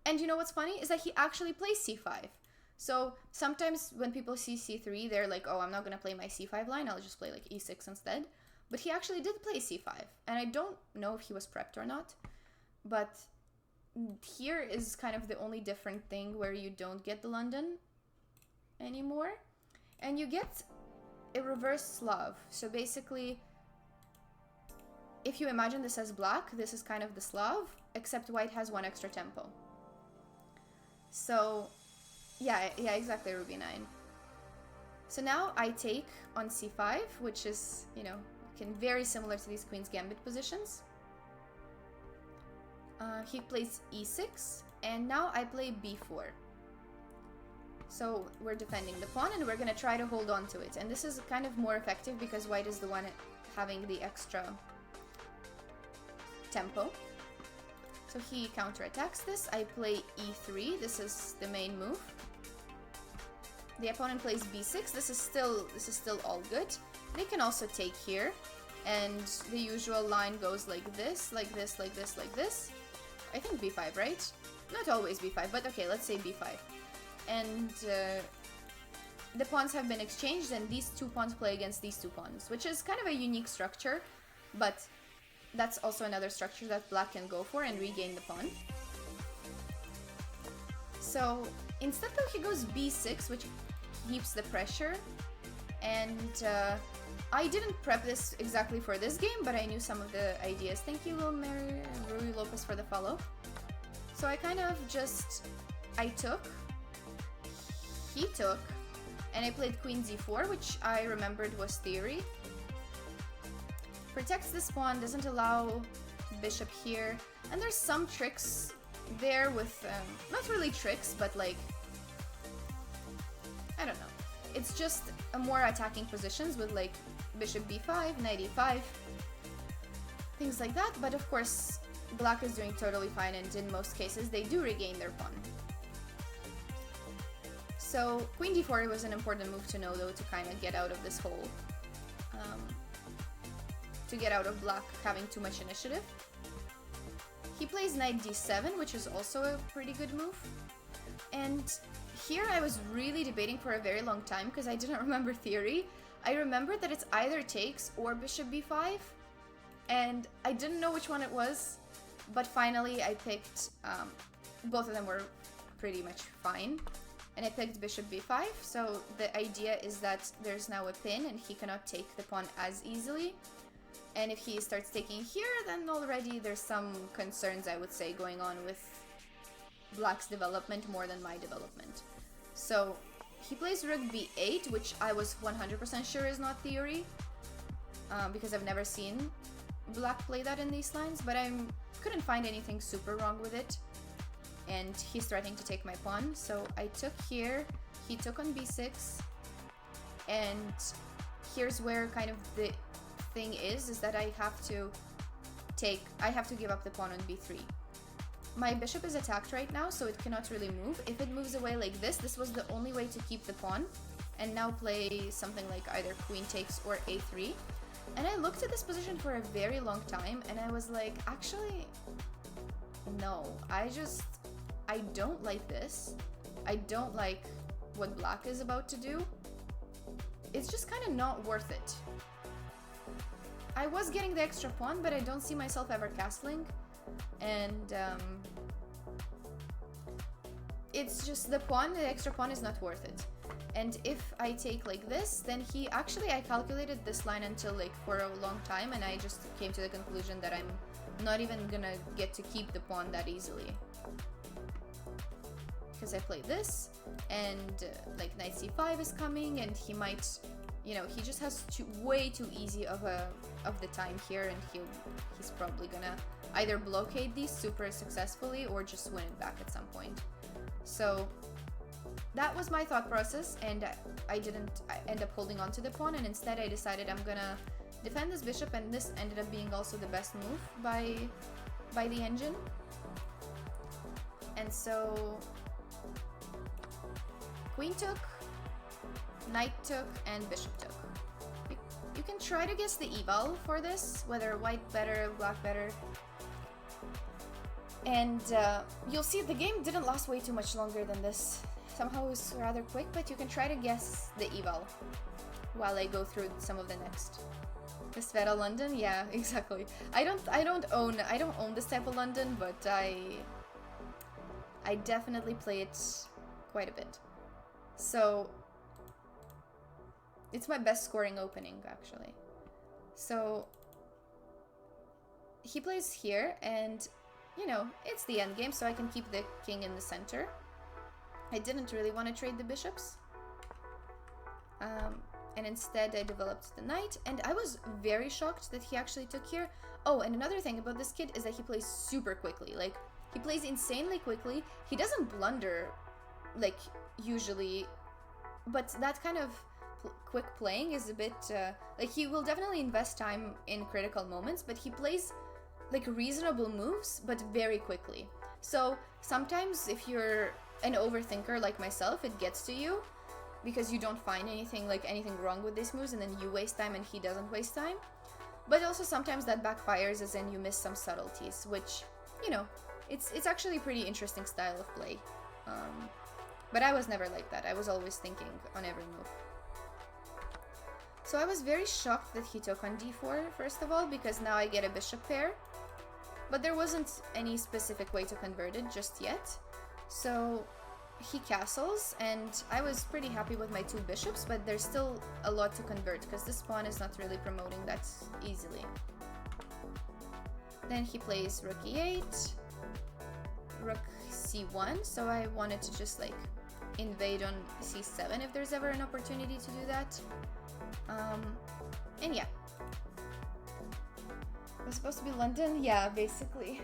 and you know what's funny is that he actually plays c5. So sometimes when people see c3, they're like, oh, I'm not gonna play my c5 line, I'll just play like e6 instead. But he actually did play c5, and I don't know if he was prepped or not, but here is kind of the only different thing where you don't get the London anymore, and you get a reverse Slav. So basically, if you imagine this as black, this is kind of the Slav, except white has one extra tempo. So yeah, exactly, Ruby 9. So now I take on c5, which is, you know, very similar to these Queen's Gambit positions. He plays e6, and now I play b4. So we're defending the pawn, and we're gonna try to hold on to it. And this is kind of more effective because white is the one having the extra tempo. So he counterattacks this. I play e3. This is the main move. The opponent plays b6. This is still all good. They can also take here, and the usual line goes like this, like this, like this, like this. I think b5, right? Not always b5, but okay, let's say b5. And the pawns have been exchanged, and these two pawns play against these two pawns, which is kind of a unique structure, but that's also another structure that black can go for and regain the pawn. So instead though, he goes b6, which keeps the pressure, and I didn't prep this exactly for this game, but I knew some of the ideas. Thank you, Lil Mary Rui Lopez, for the follow. So I kind of just, I took, he took, and I played queen d4, which I remembered was theory. Protects this pawn, doesn't allow bishop here, and there's some tricks there with, not really tricks, but like, I don't know. It's just a more attacking positions with like bishop b5, knight e5, things like that. But of course, black is doing totally fine, and in most cases, they do regain their pawn. So queen d4 was an important move to know, though, to kind of get out of this hole. To get out of black having too much initiative. He plays knight d7, which is also a pretty good move. And here I was really debating for a very long time because I didn't remember theory. I remembered that it's either takes or bishop b5, and I didn't know which one it was, but finally I picked, both of them were pretty much fine, and I picked bishop b5. So the idea is that there's now a pin and he cannot take the pawn as easily. And if he starts taking here, then already there's some concerns, I would say, going on with black's development more than my development. So he plays rook b8, which I was 100% sure is not theory, because I've never seen black play that in these lines, but I couldn't find anything super wrong with it. And he's threatening to take my pawn, so I took here, he took on b6, and here's where kind of the thing is that I have to give up the pawn on b3. My bishop is attacked right now, so it cannot really move. If it moves away like this was the only way to keep the pawn, and now play something like either queen takes or a3. And I looked at this position for a very long time, and I was like, actually, no, I don't like this. I don't like what black is about to do. It's just kind of not worth it. I was getting the extra pawn, but I don't see myself ever castling. And it's just the extra pawn is not worth it. And if I take like this, then I calculated this line until like for a long time, and I just came to the conclusion that I'm not even gonna get to keep the pawn that easily. Because I play this, and like knight c5 is coming, and he might, you know, he just has way too easy of the time here, and he's probably gonna either blockade these super successfully or just win it back at some point. So that was my thought process, and I end up holding on to the pawn, and instead I decided I'm gonna defend this bishop, and this ended up being also the best move by the engine. And so queen took, knight took, and bishop took. You can try to guess the eval for this, whether white better, black better. And you'll see the game didn't last way too much longer than this. Somehow it was rather quick, but you can try to guess the eval while I go through some of the next. The Sveta London? Yeah, exactly. I don't own this type of London, but I definitely play it quite a bit. So it's my best scoring opening, actually. So he plays here, and you know, it's the end game, so I can keep the king in the center. I didn't really want to trade the bishops. And instead I developed the knight, and I was very shocked that he actually took here. Oh, and another thing about this kid is that he plays super quickly. Like, he plays insanely quickly. He doesn't blunder, like, usually, but that kind of quick playing is a bit, like, he will definitely invest time in critical moments, but he plays, like, reasonable moves, but very quickly. So, sometimes if you're an overthinker like myself, it gets to you, because you don't find anything wrong with these moves, and then you waste time and he doesn't waste time. But also sometimes that backfires, as in you miss some subtleties, which, you know, it's actually a pretty interesting style of play. But I was never like that. I was always thinking on every move. So I was very shocked that he took on d4, first of all, because now I get a bishop pair. But there wasn't any specific way to convert it just yet. So he castles, and I was pretty happy with my two bishops, but there's still a lot to convert, because this pawn is not really promoting that easily. Then he plays rook e8, rook c1, so I wanted to just like invade on c7 if there's ever an opportunity to do that. And yeah. It was supposed to be London? Yeah, basically.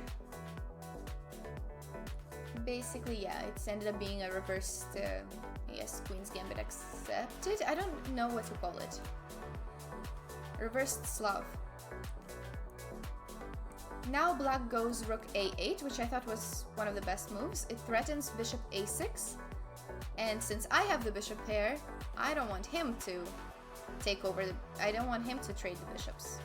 Basically, yeah, it's ended up being a reversed, yes, Queen's Gambit accepted? I don't know what to call it. Reversed Slav. Now black goes rook a8, which I thought was one of the best moves. It threatens bishop a6, and since I have the bishop pair, I don't want him to take over, I don't want him to trade the bishops.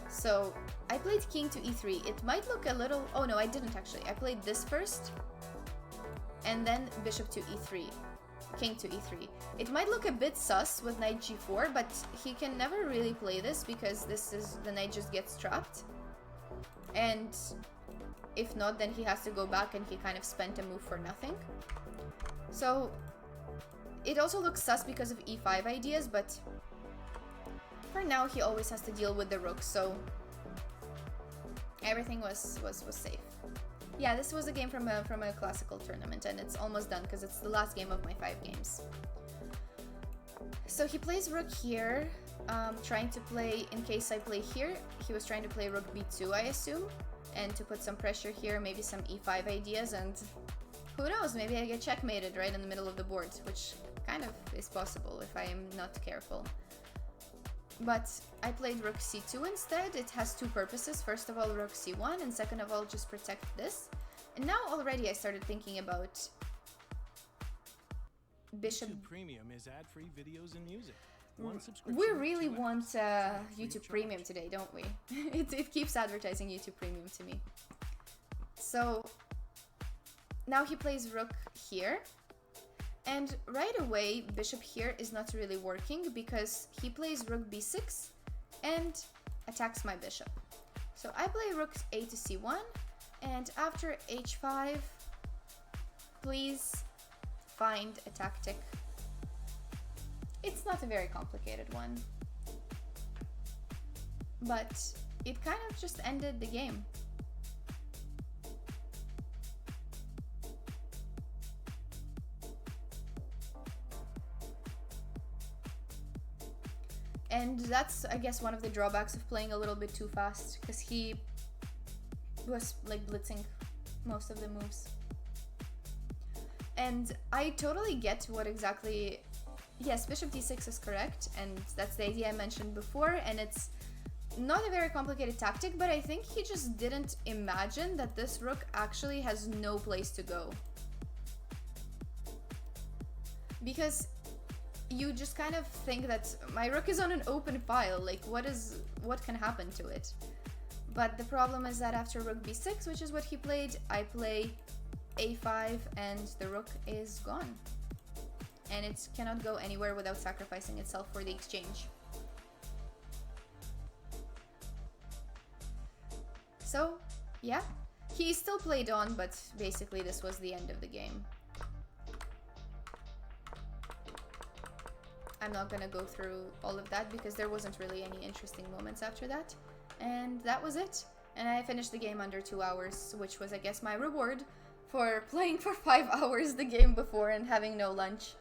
So I played king to e3. It might look a little... Oh no, I didn't actually. I played this first, and then bishop to e3. King to e3. It might look a bit sus with knight g4, but he can never really play this because this is... the knight just gets trapped. And if not, then he has to go back, and he kind of spent a move for nothing. So it also looks sus because of e5 ideas, but for now he always has to deal with the rook, so everything was safe. Yeah, this was a game from a classical tournament, and it's almost done because it's the last game of my 5 games. So he plays rook here, trying to play, in case I play here, he was trying to play rook b2, I assume, and to put some pressure here, maybe some e5 ideas, and who knows, maybe I get checkmated right in the middle of the board, which kind of is possible if I am not careful. But I played rook c2 instead. It has two purposes. First of all, rook c1, and second of all, just protect this. And now already I started thinking about bishop... YouTube Premium is ad-free videos and music. One subscription, We really 2 want apps, free YouTube of Premium charge. today, don't we? It keeps advertising YouTube Premium to me. So now he plays rook here. And right away, bishop here is not really working because he plays rook b6 and attacks my bishop. So I play rook a to c1, and after h5, please find a tactic. It's not a very complicated one, but it kind of just ended the game. And that's, I guess, one of the drawbacks of playing a little bit too fast, because he was like blitzing most of the moves. And I totally get what exactly... Yes, bishop d6 is correct, and that's the idea I mentioned before, and it's not a very complicated tactic, but I think he just didn't imagine that this rook actually has no place to go. Because you just kind of think that my rook is on an open file, like what can happen to it? But the problem is that after rook b6, which is what he played, I play a5 and the rook is gone. And it cannot go anywhere without sacrificing itself for the exchange. So, yeah, he still played on, but basically this was the end of the game. I'm not gonna go through all of that because there wasn't really any interesting moments after that. And that was it. And I finished the game under 2 hours, which was, I guess, my reward for playing for 5 hours the game before and having no lunch.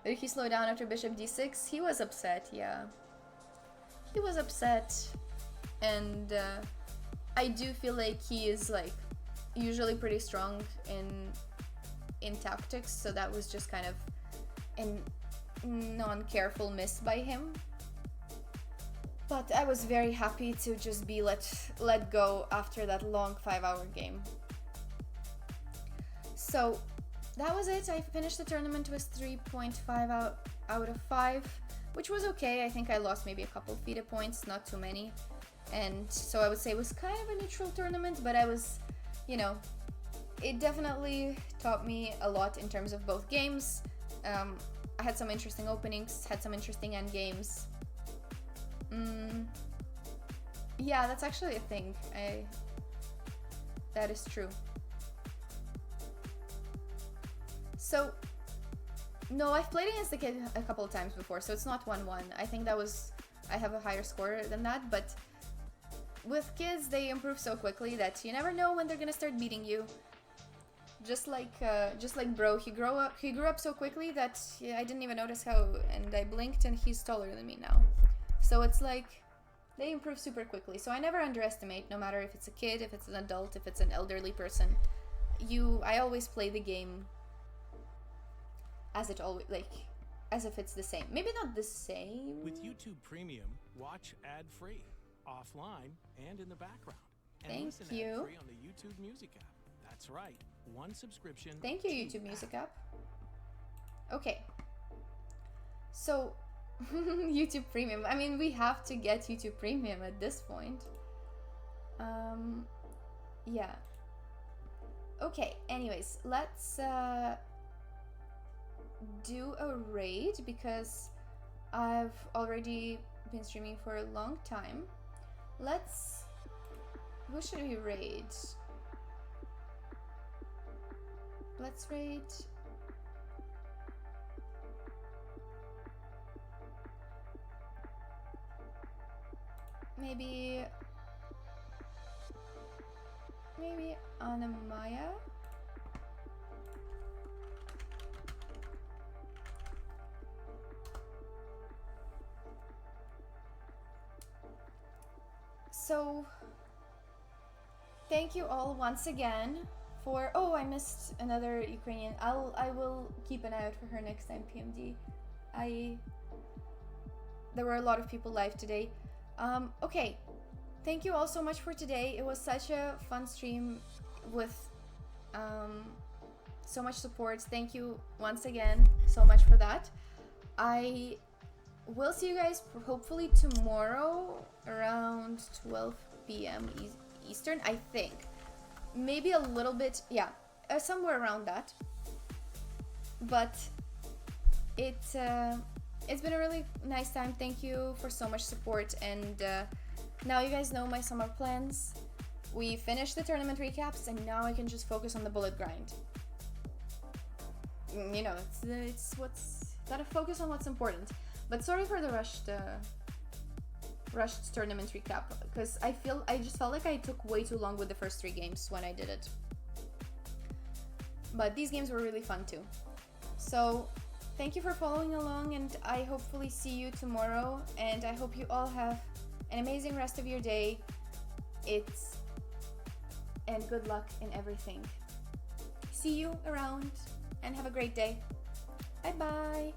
Did he slow down after bishop d6? He was upset, yeah. He was upset. And I do feel like he is, like, usually pretty strong in tactics, so that was just kind of an non-careful miss by him. But I was very happy to just be let go after that long 5-hour game. So that was it. I finished the tournament with 3.5 out of 5, which was okay. I think I lost maybe a couple FIDE points, not too many. And so I would say it was kind of a neutral tournament, but I was, you know, it definitely taught me a lot in terms of both games. I had some interesting openings, had some interesting end games. Yeah, that's actually a thing. That is true. So, no, I've played against the kid a couple of times before, so it's not 1-1. I think I have a higher score than that, but with kids, they improve so quickly that you never know when they're gonna start beating you. Just like bro, he grew up so quickly that I didn't even notice how, and I blinked and he's taller than me now. So it's like, they improve super quickly. So I never underestimate, no matter if it's a kid, if it's an adult, if it's an elderly person. I always play the game as if it's the same. Maybe not the same. With YouTube Premium, watch ad-free, offline, and in the background. And Thank listen you. ad-free on the YouTube Music app. That's right, one subscription. Thank you, YouTube Music app. Okay. So, YouTube Premium. I mean, we have to get YouTube Premium at this point. Yeah. Okay, anyways, let's do a raid because I've already been streaming for a long time. Who should we raid? Let's raid maybe Anamaya. So thank you all once again for, oh, I missed another Ukrainian. I will keep an eye out for her next time, PMD. There were a lot of people live today. Okay, thank you all so much for today. It was such a fun stream with so much support. Thank you once again so much for that. I will see you guys hopefully tomorrow around 12 p.m. Eastern, I think. Maybe a little bit, yeah, somewhere around that. But it's been a really nice time. Thank you for so much support, and now you guys know my summer plans. We finished the tournament recaps, and now I can just focus on the bullet grind. You know, it's gotta focus on what's important. But sorry for the rushed tournament recap, because I just felt like I took way too long with the first 3 games when I did it. But these games were really fun too. So thank you for following along, and I hopefully see you tomorrow, and I hope you all have an amazing rest of your day. And good luck in everything. See you around and have a great day. Bye bye.